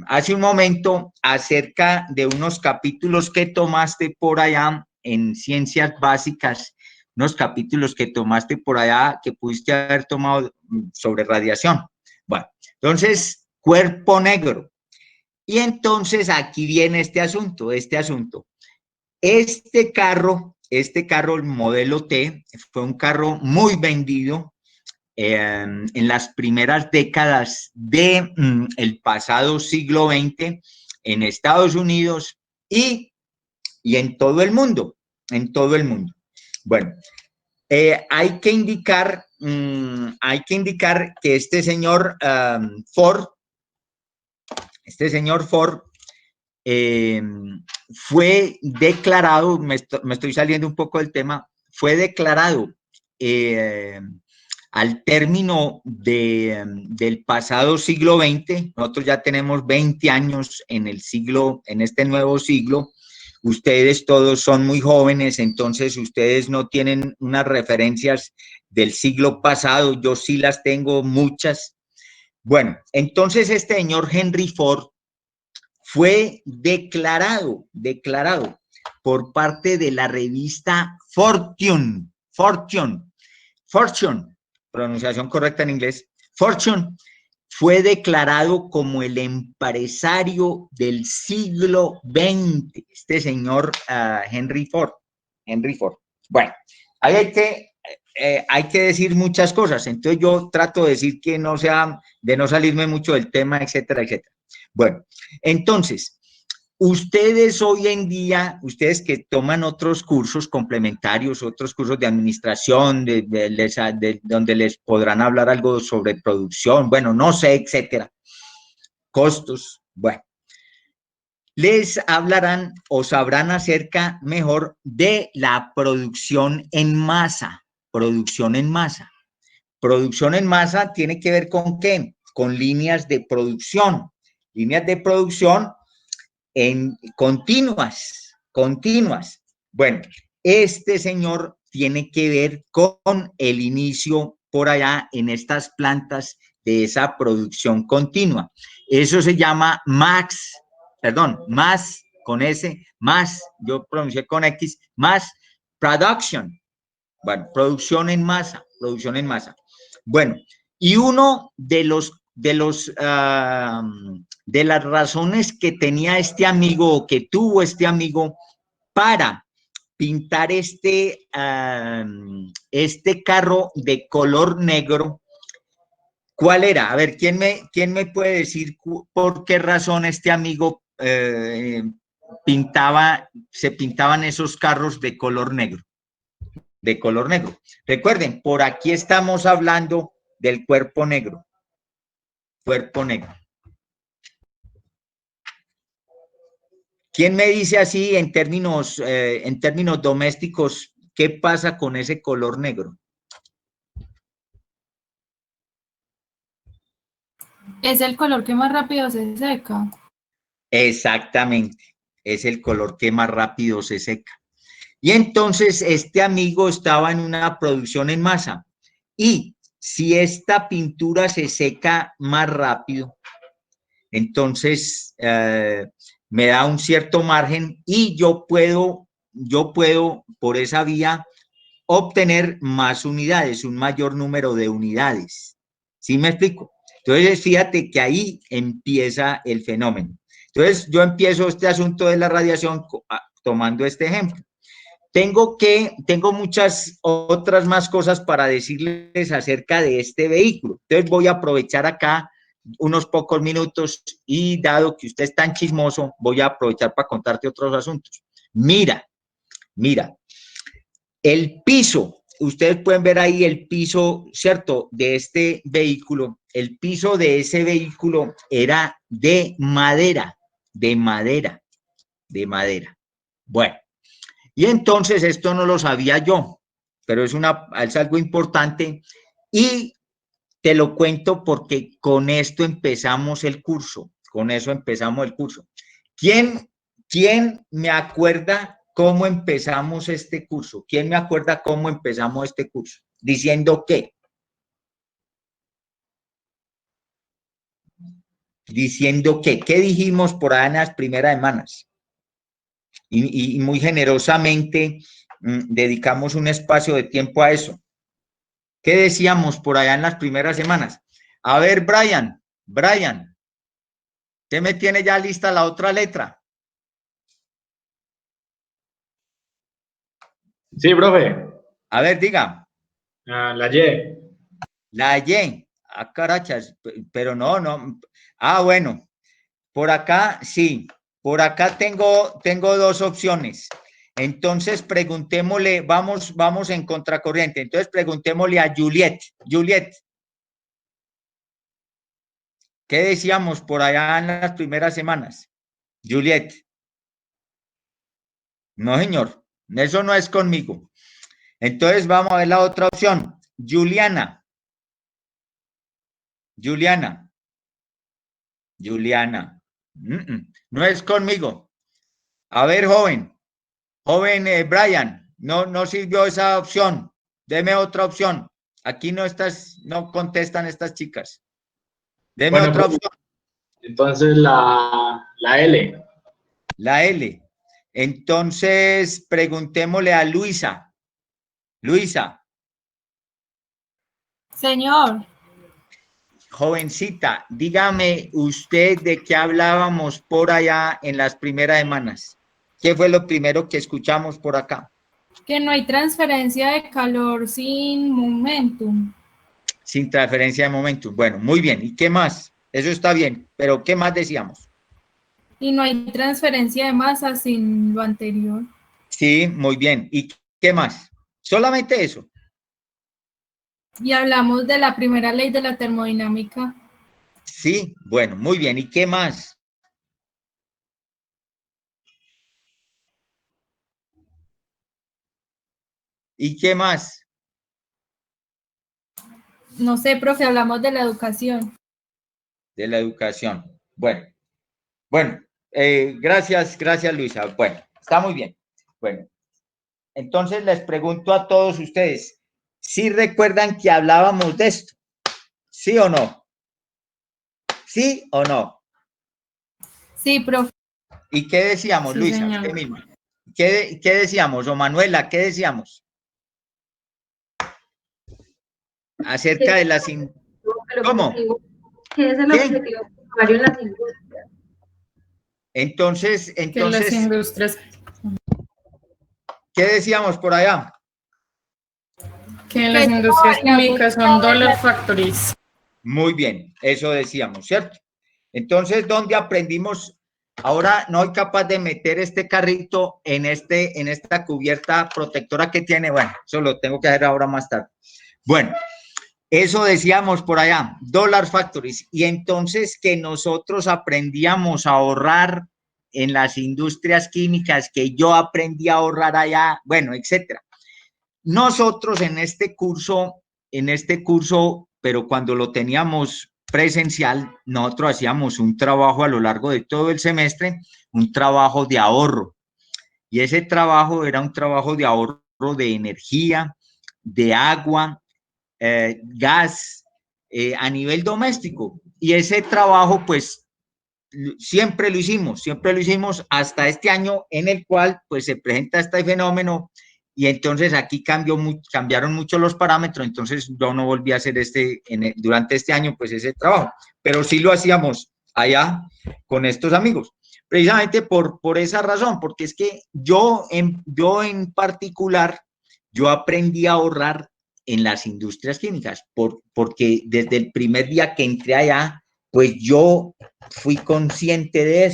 hace un momento acerca de unos capítulos que tomaste por allá en Ciencias Básicas, unos capítulos que tomaste por allá que pudiste haber tomado sobre radiación. Bueno, entonces, cuerpo negro. Y entonces aquí viene este asunto. Este carro, el modelo T, fue un carro muy vendido en las primeras décadas del pasado siglo XX en Estados Unidos y en todo el mundo, Bueno, hay que indicar que este señor Ford, fue declarado, me estoy saliendo un poco del tema, fue declarado al término del pasado siglo XX. Nosotros ya tenemos 20 años en este nuevo siglo. Ustedes todos son muy jóvenes, entonces ustedes no tienen unas referencias del siglo pasado. Yo sí las tengo muchas. Bueno, entonces este señor Henry Ford fue declarado por parte de la revista Fortune, pronunciación correcta en inglés, Fortune, fue declarado como el empresario del siglo XX, este señor Henry Ford. Bueno, ahí hay que decir muchas cosas, entonces yo trato de decir que no sea, de no salirme mucho del tema, etcétera, etcétera. Bueno, entonces, ustedes hoy en día, ustedes que toman otros cursos complementarios, otros cursos de administración, donde les podrán hablar algo sobre producción, bueno, no sé, etcétera, costos, bueno, les hablarán o sabrán acerca mejor de la producción en masa. Producción en masa. Producción en masa tiene que ver con ¿qué? Con líneas de producción. Líneas de producción en continuas. Bueno, este señor tiene que ver con el inicio por allá en estas plantas de esa producción continua. Eso se llama mass con S, más, yo pronuncié con X, más production. Bueno, producción en masa. Bueno, y uno de las razones que tenía este amigo o que tuvo este amigo para pintar este carro de color negro, ¿cuál era? A ver, ¿quién me puede decir por qué razón este amigo se pintaban esos carros de color negro? De color negro. Recuerden, por aquí estamos hablando del cuerpo negro. Cuerpo negro. ¿Quién me dice así en términos domésticos qué pasa con ese color negro? Es el color que más rápido se seca. Exactamente, es el color que más rápido se seca. Y entonces este amigo estaba en una producción en masa y si esta pintura se seca más rápido, entonces me da un cierto margen y yo puedo por esa vía obtener más unidades, un mayor número de unidades. ¿Sí me explico? Entonces, fíjate que ahí empieza el fenómeno. Entonces, yo empiezo este asunto de la radiación tomando este ejemplo. Tengo muchas otras más cosas para decirles acerca de este vehículo. Entonces, voy a aprovechar acá unos pocos minutos y dado que usted es tan chismoso, voy a aprovechar para contarte otros asuntos. Mira, el piso, ustedes pueden ver ahí el piso, ¿cierto? De este vehículo, el piso de ese vehículo era de madera. Bueno, y entonces esto no lo sabía yo, pero es algo importante y te lo cuento porque con esto empezamos el curso, ¿Quién me acuerda cómo empezamos este curso? ¿Quién me acuerda cómo empezamos este curso? ¿Diciendo qué? ¿Diciendo qué? ¿Qué dijimos por ahí en las primeras semanas? Y muy generosamente dedicamos un espacio de tiempo a eso. ¿Qué decíamos por allá en las primeras semanas? A ver, Brian, ¿usted me tiene ya lista la otra letra? Sí, profe. A ver, diga. La Y. La Y. Ah, carachas, pero no. Ah, bueno. Por acá, sí. Por acá tengo dos opciones. Entonces, preguntémosle, vamos en contracorriente. Entonces, preguntémosle a Juliet. Juliet, ¿qué decíamos por allá en las primeras semanas? Juliet. No, señor. Eso no es conmigo. Entonces, vamos a ver la otra opción. Juliana. No es conmigo. A ver, joven Brian, no sirvió esa opción. Deme otra opción. Aquí no contestan estas chicas. Deme Bueno, otra opción. Entonces la L. La L. Entonces, preguntémosle a Luisa. Luisa, Señor, jovencita, dígame usted de qué hablábamos por allá en las primeras semanas. ¿Qué fue lo primero que escuchamos por acá? que no hay transferencia de calor sin momentum. Sin transferencia de momentum. Bueno, muy bien. ¿Y qué más? Eso está bien, pero ¿qué más decíamos? Y no hay transferencia de masa sin lo anterior. Sí, muy bien. ¿Y qué más? Solamente eso. Y hablamos de la primera ley de la termodinámica. Sí, bueno, muy bien. ¿Y qué más? ¿Y qué más? No sé, profe, hablamos de la educación. De la educación. Bueno, gracias Luisa. Bueno, está muy bien. Bueno, entonces les pregunto a todos ustedes, ¿sí recuerdan que hablábamos de esto? ¿Sí o no? ¿Sí o no? Sí, profe. ¿Y qué decíamos, Sí, Luisa? señor. Usted misma. ¿Qué decíamos? O Manuela, ¿qué decíamos? Acerca de las... El ¿Cómo? objetivo, ¿qué es el ¿Qué? objetivo primario en las industrias? Entonces, Que las industrias, ¿qué decíamos por allá? que las industrias químicas son dollar factories. Muy bien, eso decíamos, ¿cierto? Entonces, ¿dónde aprendimos? Ahora no soy capaz de meter este carrito en esta cubierta protectora que tiene. Bueno, eso lo tengo que hacer ahora más tarde. Bueno, eso decíamos por allá, dollar factories. Y entonces que nosotros aprendíamos a ahorrar en las industrias químicas, que yo aprendí a ahorrar allá, bueno, etcétera. Nosotros en este curso, pero cuando lo teníamos presencial, nosotros hacíamos un trabajo a lo largo de todo el semestre, un trabajo de ahorro. Y ese trabajo era un trabajo de ahorro de energía, de agua, gas, a nivel doméstico. Y ese trabajo, pues, siempre lo hicimos hasta este año en el cual, pues, se presenta este fenómeno y entonces aquí cambiaron mucho los parámetros, entonces yo no volví a hacer durante este año, pues, ese trabajo, pero sí lo hacíamos allá con estos amigos, precisamente por esa razón, porque es que yo en particular, yo aprendí a ahorrar en las industrias químicas, porque desde el primer día que entré allá, pues yo fui consciente de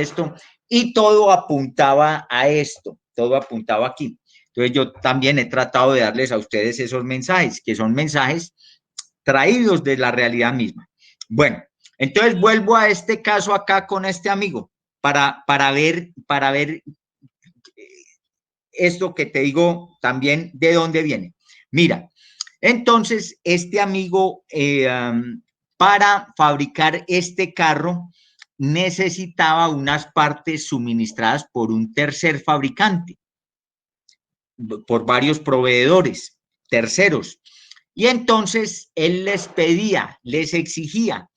esto y todo apuntaba a esto, todo apuntaba aquí. Entonces yo también he tratado de darles a ustedes esos mensajes, que son mensajes traídos de la realidad misma. Bueno, entonces vuelvo a este caso acá con este amigo para ver esto que te digo también de dónde viene. Mira, entonces este amigo para fabricar este carro necesitaba unas partes suministradas por un tercer fabricante, por varios proveedores terceros. Y entonces él les exigía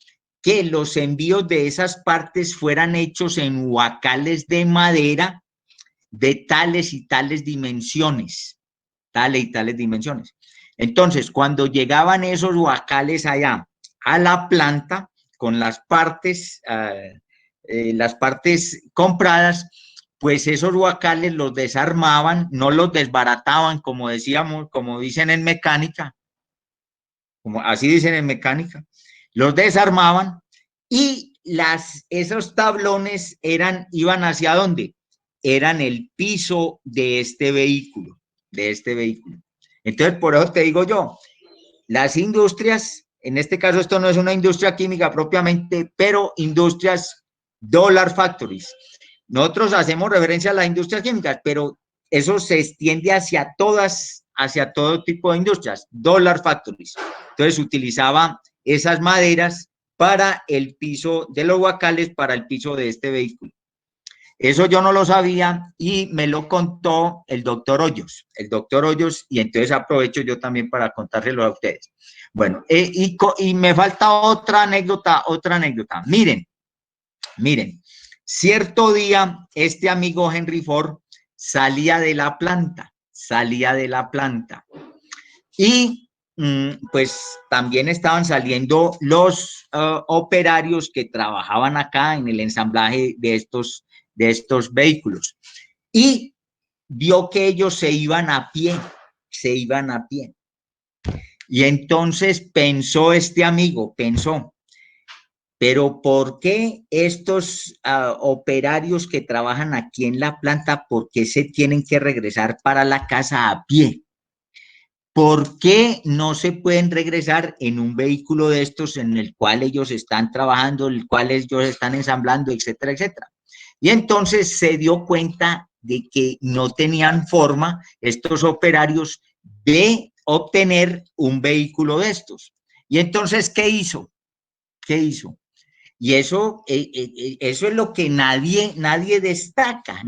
que los envíos de esas partes fueran hechos en huacales de madera de tales y tales dimensiones, tales y tales dimensiones. Entonces, cuando llegaban esos huacales allá a la planta con las partes compradas, pues esos huacales los desarmaban, no los desbarataban, como decíamos, como dicen en mecánica, como así dicen en mecánica, los desarmaban y esos tablones iban hacia dónde? Eran el piso de este vehículo, Entonces, por eso te digo yo, las industrias, en este caso esto no es una industria química propiamente, pero industrias dollar factories. Nosotros hacemos referencia a las industrias químicas, pero eso se extiende hacia todo tipo de industrias, dollar factories. Entonces utilizaba esas maderas para el piso de los huacales, para el piso de este vehículo. Eso yo no lo sabía y me lo contó el doctor Hoyos, y entonces aprovecho yo también para contárselo a ustedes. Bueno, y me falta otra anécdota. Miren, cierto día este amigo Henry Ford salía de la planta y pues también estaban saliendo los operarios que trabajaban acá en el ensamblaje de estos vehículos y vio que ellos se iban a pie. Y entonces pensó este amigo, pero ¿por qué estos operarios que trabajan aquí en la planta, por qué se tienen que regresar para la casa a pie? ¿Por qué no se pueden regresar en un vehículo de estos en el cual ellos están trabajando, el cual ellos están ensamblando, etcétera, etcétera? Y entonces se dio cuenta de que no tenían forma estos operarios de obtener un vehículo de estos. Y entonces, ¿qué hizo? Y eso es lo que nadie destaca.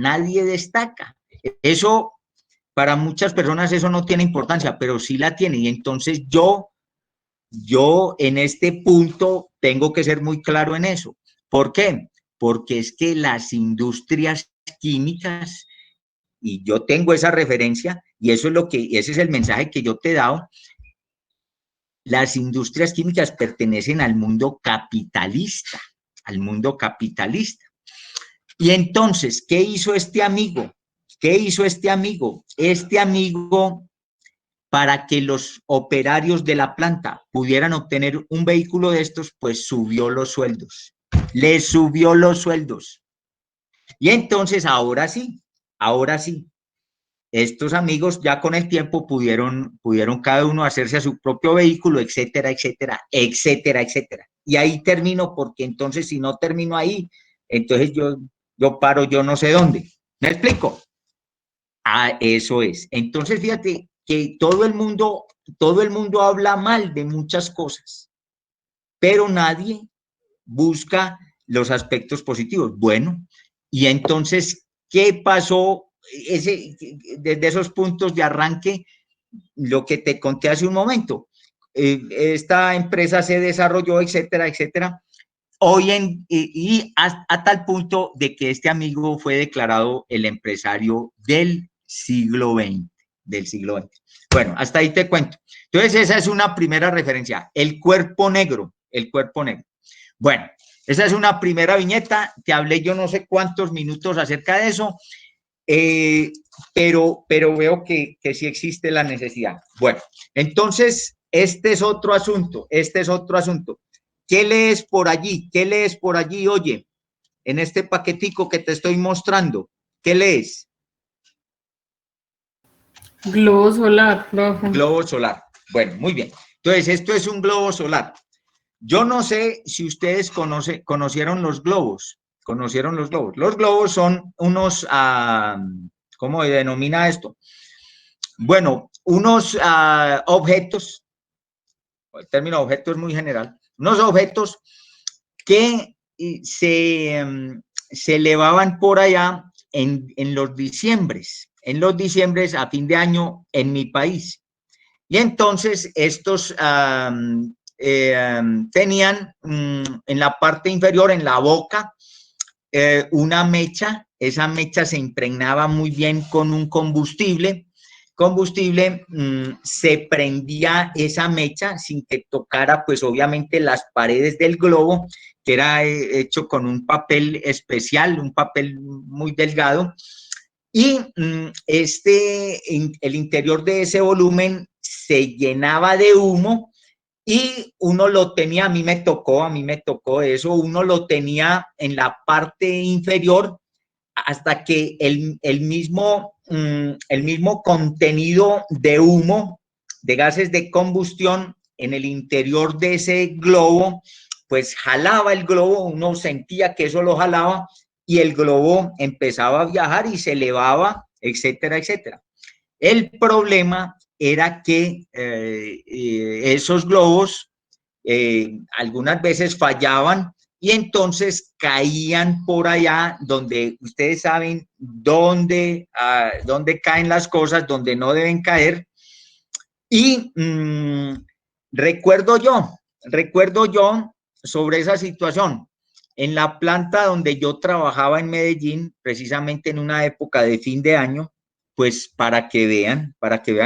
Eso, para muchas personas eso no tiene importancia, pero sí la tiene. Y entonces yo en este punto tengo que ser muy claro en eso. ¿Por qué? Porque es que las industrias químicas, y yo tengo esa referencia, y ese es el mensaje que yo te he dado, las industrias químicas pertenecen al mundo capitalista. Y entonces, ¿qué hizo este amigo? Este amigo, para que los operarios de la planta pudieran obtener un vehículo de estos, pues subió los sueldos. Les subió los sueldos. Y entonces, ahora sí, estos amigos ya con el tiempo pudieron cada uno hacerse a su propio vehículo, etcétera, etcétera, etcétera, etcétera. Y ahí termino, porque entonces si no termino ahí, entonces yo paro yo no sé dónde. ¿Me explico? Eso es. Entonces fíjate que todo el mundo habla mal de muchas cosas, pero nadie busca los aspectos positivos. Bueno, y entonces, ¿qué pasó? Desde esos puntos de arranque, lo que te conté hace un momento, esta empresa se desarrolló, etcétera, etcétera, a tal punto de que este amigo fue declarado el empresario del siglo XX. Bueno, hasta ahí te cuento. Entonces, esa es una primera referencia, el cuerpo negro. Bueno, esa es una primera viñeta, te hablé yo no sé cuántos minutos acerca de eso, pero veo que sí existe la necesidad. Bueno, entonces, este es otro asunto. ¿Qué lees por allí? Oye, en este paquetico que te estoy mostrando? ¿Qué lees? Globo solar, rojo. Globo solar. Bueno, muy bien. Entonces, esto es un globo solar. Yo no sé si ustedes conocieron los globos. Los globos son unos, ¿cómo se denomina esto? Bueno, unos objetos, el término objeto es muy general, unos objetos que se elevaban por allá en los diciembres a fin de año en mi país. Y entonces estos tenían en la parte inferior, en la boca, una mecha. Esa mecha se impregnaba muy bien con un combustible, se prendía esa mecha sin que tocara, pues obviamente, las paredes del globo, que era hecho con un papel especial, un papel muy delgado, y el interior de ese volumen se llenaba de humo y uno lo tenía, a mí me tocó eso, uno lo tenía en la parte inferior hasta que el mismo contenido de humo, de gases de combustión en el interior de ese globo, pues jalaba el globo, uno sentía que eso lo jalaba y el globo empezaba a viajar y se elevaba, etcétera, etcétera. El problema era que esos globos algunas veces fallaban y entonces caían por allá donde ustedes saben dónde caen las cosas, donde no deben caer. Y recuerdo yo sobre esa situación. En la planta donde yo trabajaba en Medellín, precisamente en una época de fin de año, pues para que vean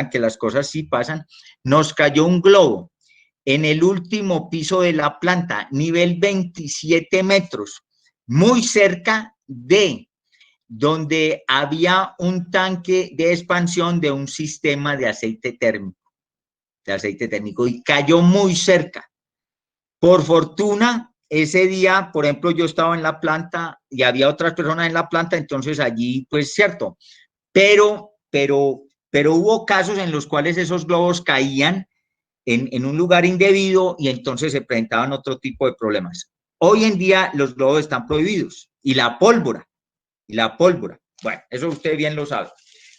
que las cosas sí pasan, nos cayó un globo en el último piso de la planta, nivel 27 metros, muy cerca de donde había un tanque de expansión de un sistema de aceite térmico, y cayó muy cerca. Por fortuna, ese día, por ejemplo, yo estaba en la planta y había otras personas en la planta, entonces allí, pues cierto, pero hubo casos en los cuales esos globos caían en un lugar indebido y entonces se presentaban otro tipo de problemas. Hoy en día los globos están prohibidos y la pólvora, bueno, eso usted bien lo sabe.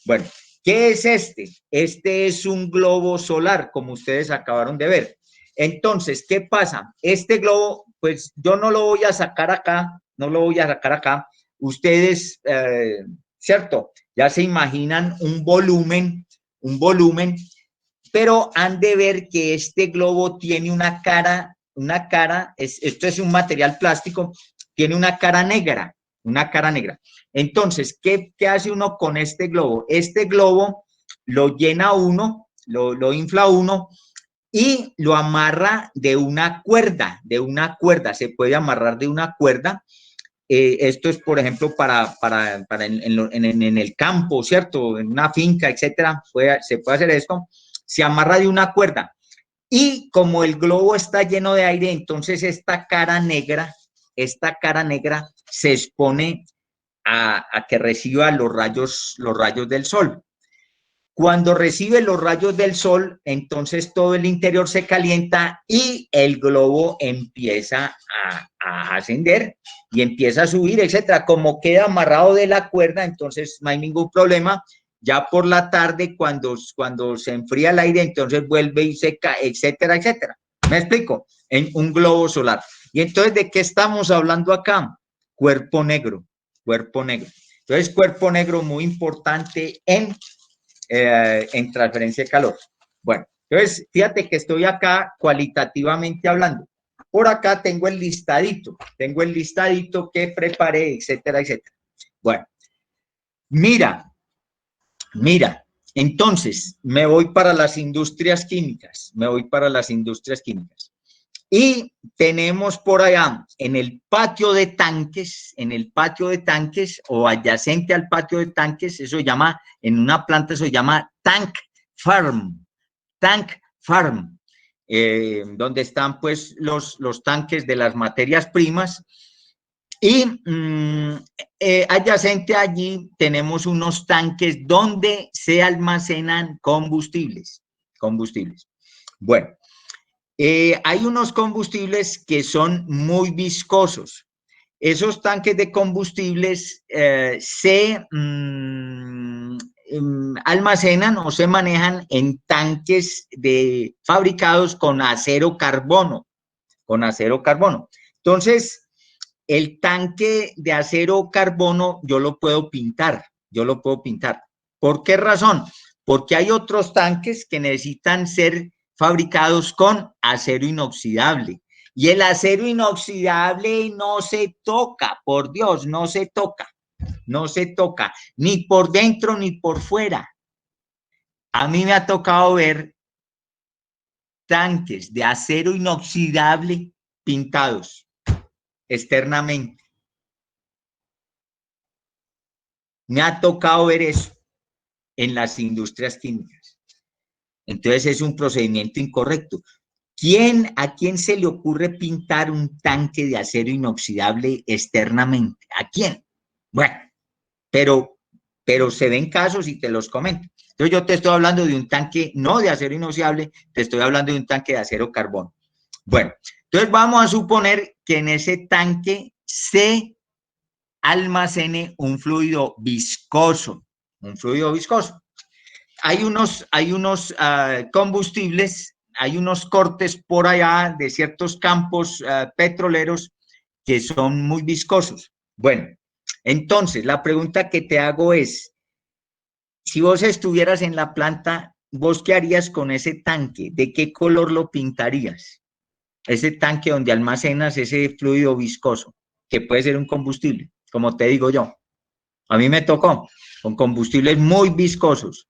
Bueno, ¿qué es este? Este es un globo solar, como ustedes acabaron de ver. Entonces, ¿qué pasa? Este globo, pues yo no lo voy a sacar acá, Ustedes, ¿cierto? Ya se imaginan un volumen, pero han de ver que este globo tiene una cara, esto es un material plástico, tiene una cara negra. Entonces, ¿qué hace uno con este globo? Este globo lo llena uno, lo infla uno y lo amarra de una cuerda, se puede amarrar de una cuerda. Esto es, por ejemplo, en el campo, ¿cierto? En una finca, etcétera, se puede hacer esto. Se amarra de una cuerda y como el globo está lleno de aire, entonces esta cara negra se expone a que reciba los rayos del sol. Cuando recibe los rayos del sol, entonces todo el interior se calienta y el globo empieza a ascender y empieza a subir, etcétera. Como queda amarrado de la cuerda, entonces no hay ningún problema. Ya por la tarde, cuando se enfría el aire, entonces vuelve y seca, etcétera, etcétera. ¿Me explico? En un globo solar. Y entonces, ¿de qué estamos hablando acá? Cuerpo negro. Entonces, cuerpo negro muy importante en transferencia de calor. Bueno, entonces, fíjate que estoy acá cualitativamente hablando. Por acá tengo el listadito que preparé, etcétera, etcétera. Bueno, mira, entonces me voy para las industrias químicas, y tenemos por allá en el patio de tanques o adyacente al patio de tanques, eso se llama, en una planta se llama tank farm, donde están pues los tanques de las materias primas. Y adyacente allí tenemos unos tanques donde se almacenan combustibles. Bueno, hay unos combustibles que son muy viscosos. Esos tanques de combustibles se almacenan o se manejan en tanques fabricados con acero carbono. Entonces, el tanque de acero carbono yo lo puedo pintar. ¿Por qué razón? Porque hay otros tanques que necesitan ser fabricados con acero inoxidable. Y el acero inoxidable no se toca, por Dios, no se toca, ni por dentro ni por fuera. A mí me ha tocado ver tanques de acero inoxidable pintados externamente. Me ha tocado ver eso en las industrias químicas. Entonces es un procedimiento incorrecto. ¿A quién se le ocurre pintar un tanque de acero inoxidable externamente? ¿A quién? Bueno, pero se ven casos y te los comento. Entonces yo te estoy hablando de un tanque no de acero inoxidable, te estoy hablando de un tanque de acero carbono. Bueno, entonces vamos a suponer que en ese tanque se almacene un fluido viscoso. Hay unos combustibles, hay unos cortes por allá de ciertos campos petroleros que son muy viscosos. Bueno, entonces la pregunta que te hago es, si vos estuvieras en la planta, ¿vos qué harías con ese tanque? ¿De qué color lo pintarías? Ese tanque donde almacenas ese fluido viscoso, que puede ser un combustible, como te digo yo. A mí me tocó con combustibles muy viscosos.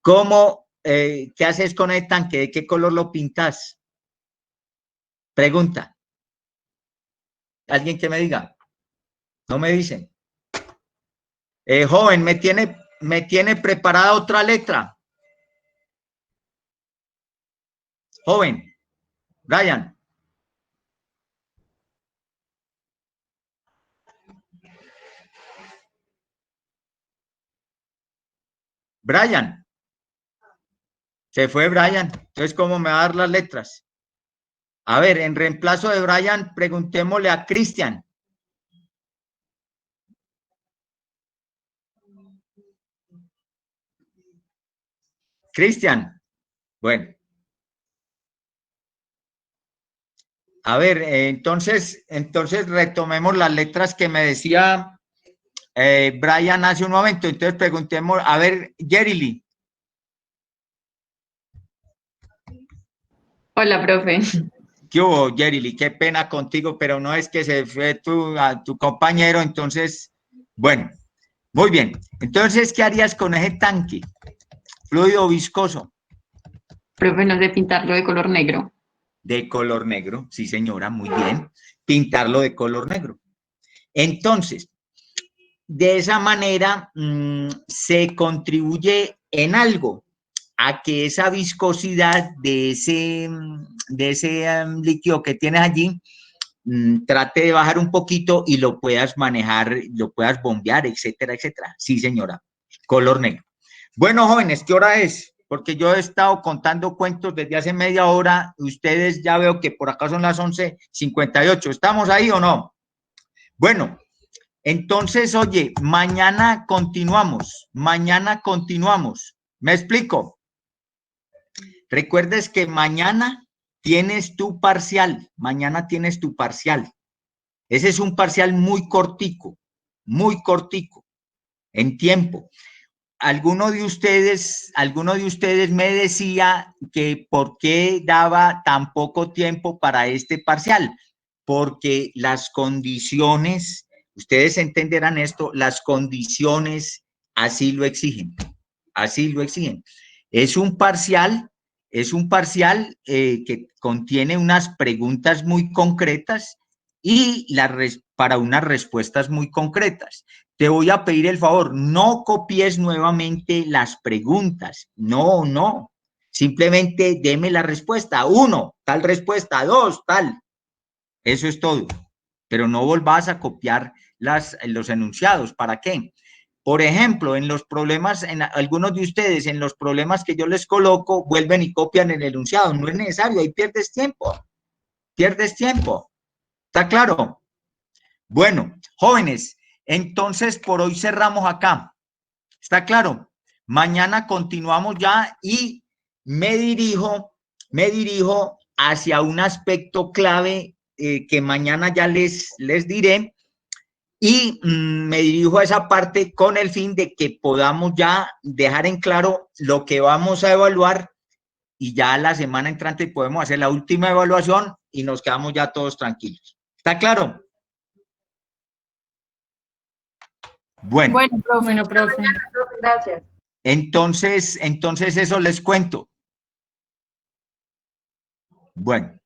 ¿Cómo, qué haces con el tanque? ¿De qué color lo pintas? Pregunta. ¿Alguien que me diga? No me dicen. Joven, me tiene preparada otra letra. Joven, Brian. Brian. Se fue Brian. Entonces, ¿cómo me va a dar las letras? A ver, en reemplazo de Brian, preguntémosle a Cristian. Cristian. Bueno. A ver, entonces retomemos las letras que me decía Brian hace un momento. Entonces preguntemos, a ver, Yerili. Hola, profe. ¿Qué hubo, Yerili? Qué pena contigo, pero no es que se fue tu compañero, entonces, bueno, muy bien. Entonces, ¿qué harías con ese tanque? Fluido viscoso. Profe, no sé pintarlo de color negro. De color negro, sí señora, muy bien. Pintarlo de color negro. Entonces, de esa manera se contribuye en algo a que esa viscosidad de ese líquido que tienes allí trate de bajar un poquito y lo puedas manejar, lo puedas bombear, etcétera, etcétera. Sí, señora, color negro. Bueno, jóvenes, ¿qué hora es? Porque yo he estado contando cuentos desde hace media hora. Ustedes ya veo que por acá son las 11:58. ¿Estamos ahí o no? Bueno, entonces, oye, mañana continuamos. ¿Me explico? Recuerdes que mañana tienes tu parcial. Ese es un parcial muy cortico en tiempo. Alguno de ustedes me decía que por qué daba tan poco tiempo para este parcial, porque las condiciones, ustedes entenderán esto, las condiciones así lo exigen. Es un parcial que contiene unas preguntas muy concretas y para unas respuestas muy concretas. Te voy a pedir el favor, no copies nuevamente las preguntas. No. Simplemente deme la respuesta. 1, tal respuesta. 2, tal. Eso es todo. Pero no volvás a copiar los enunciados. ¿Para qué? Por ejemplo, en los problemas, en algunos de ustedes, en los problemas que yo les coloco, vuelven y copian el enunciado. No es necesario, ahí pierdes tiempo. ¿Está claro? Bueno, jóvenes, entonces por hoy cerramos acá. ¿Está claro? Mañana continuamos ya y me dirijo hacia un aspecto clave que mañana ya les diré y me dirijo a esa parte con el fin de que podamos ya dejar en claro lo que vamos a evaluar y ya la semana entrante podemos hacer la última evaluación y nos quedamos ya todos tranquilos. ¿Está claro? Bueno, profe. Gracias. entonces eso les cuento. Bueno.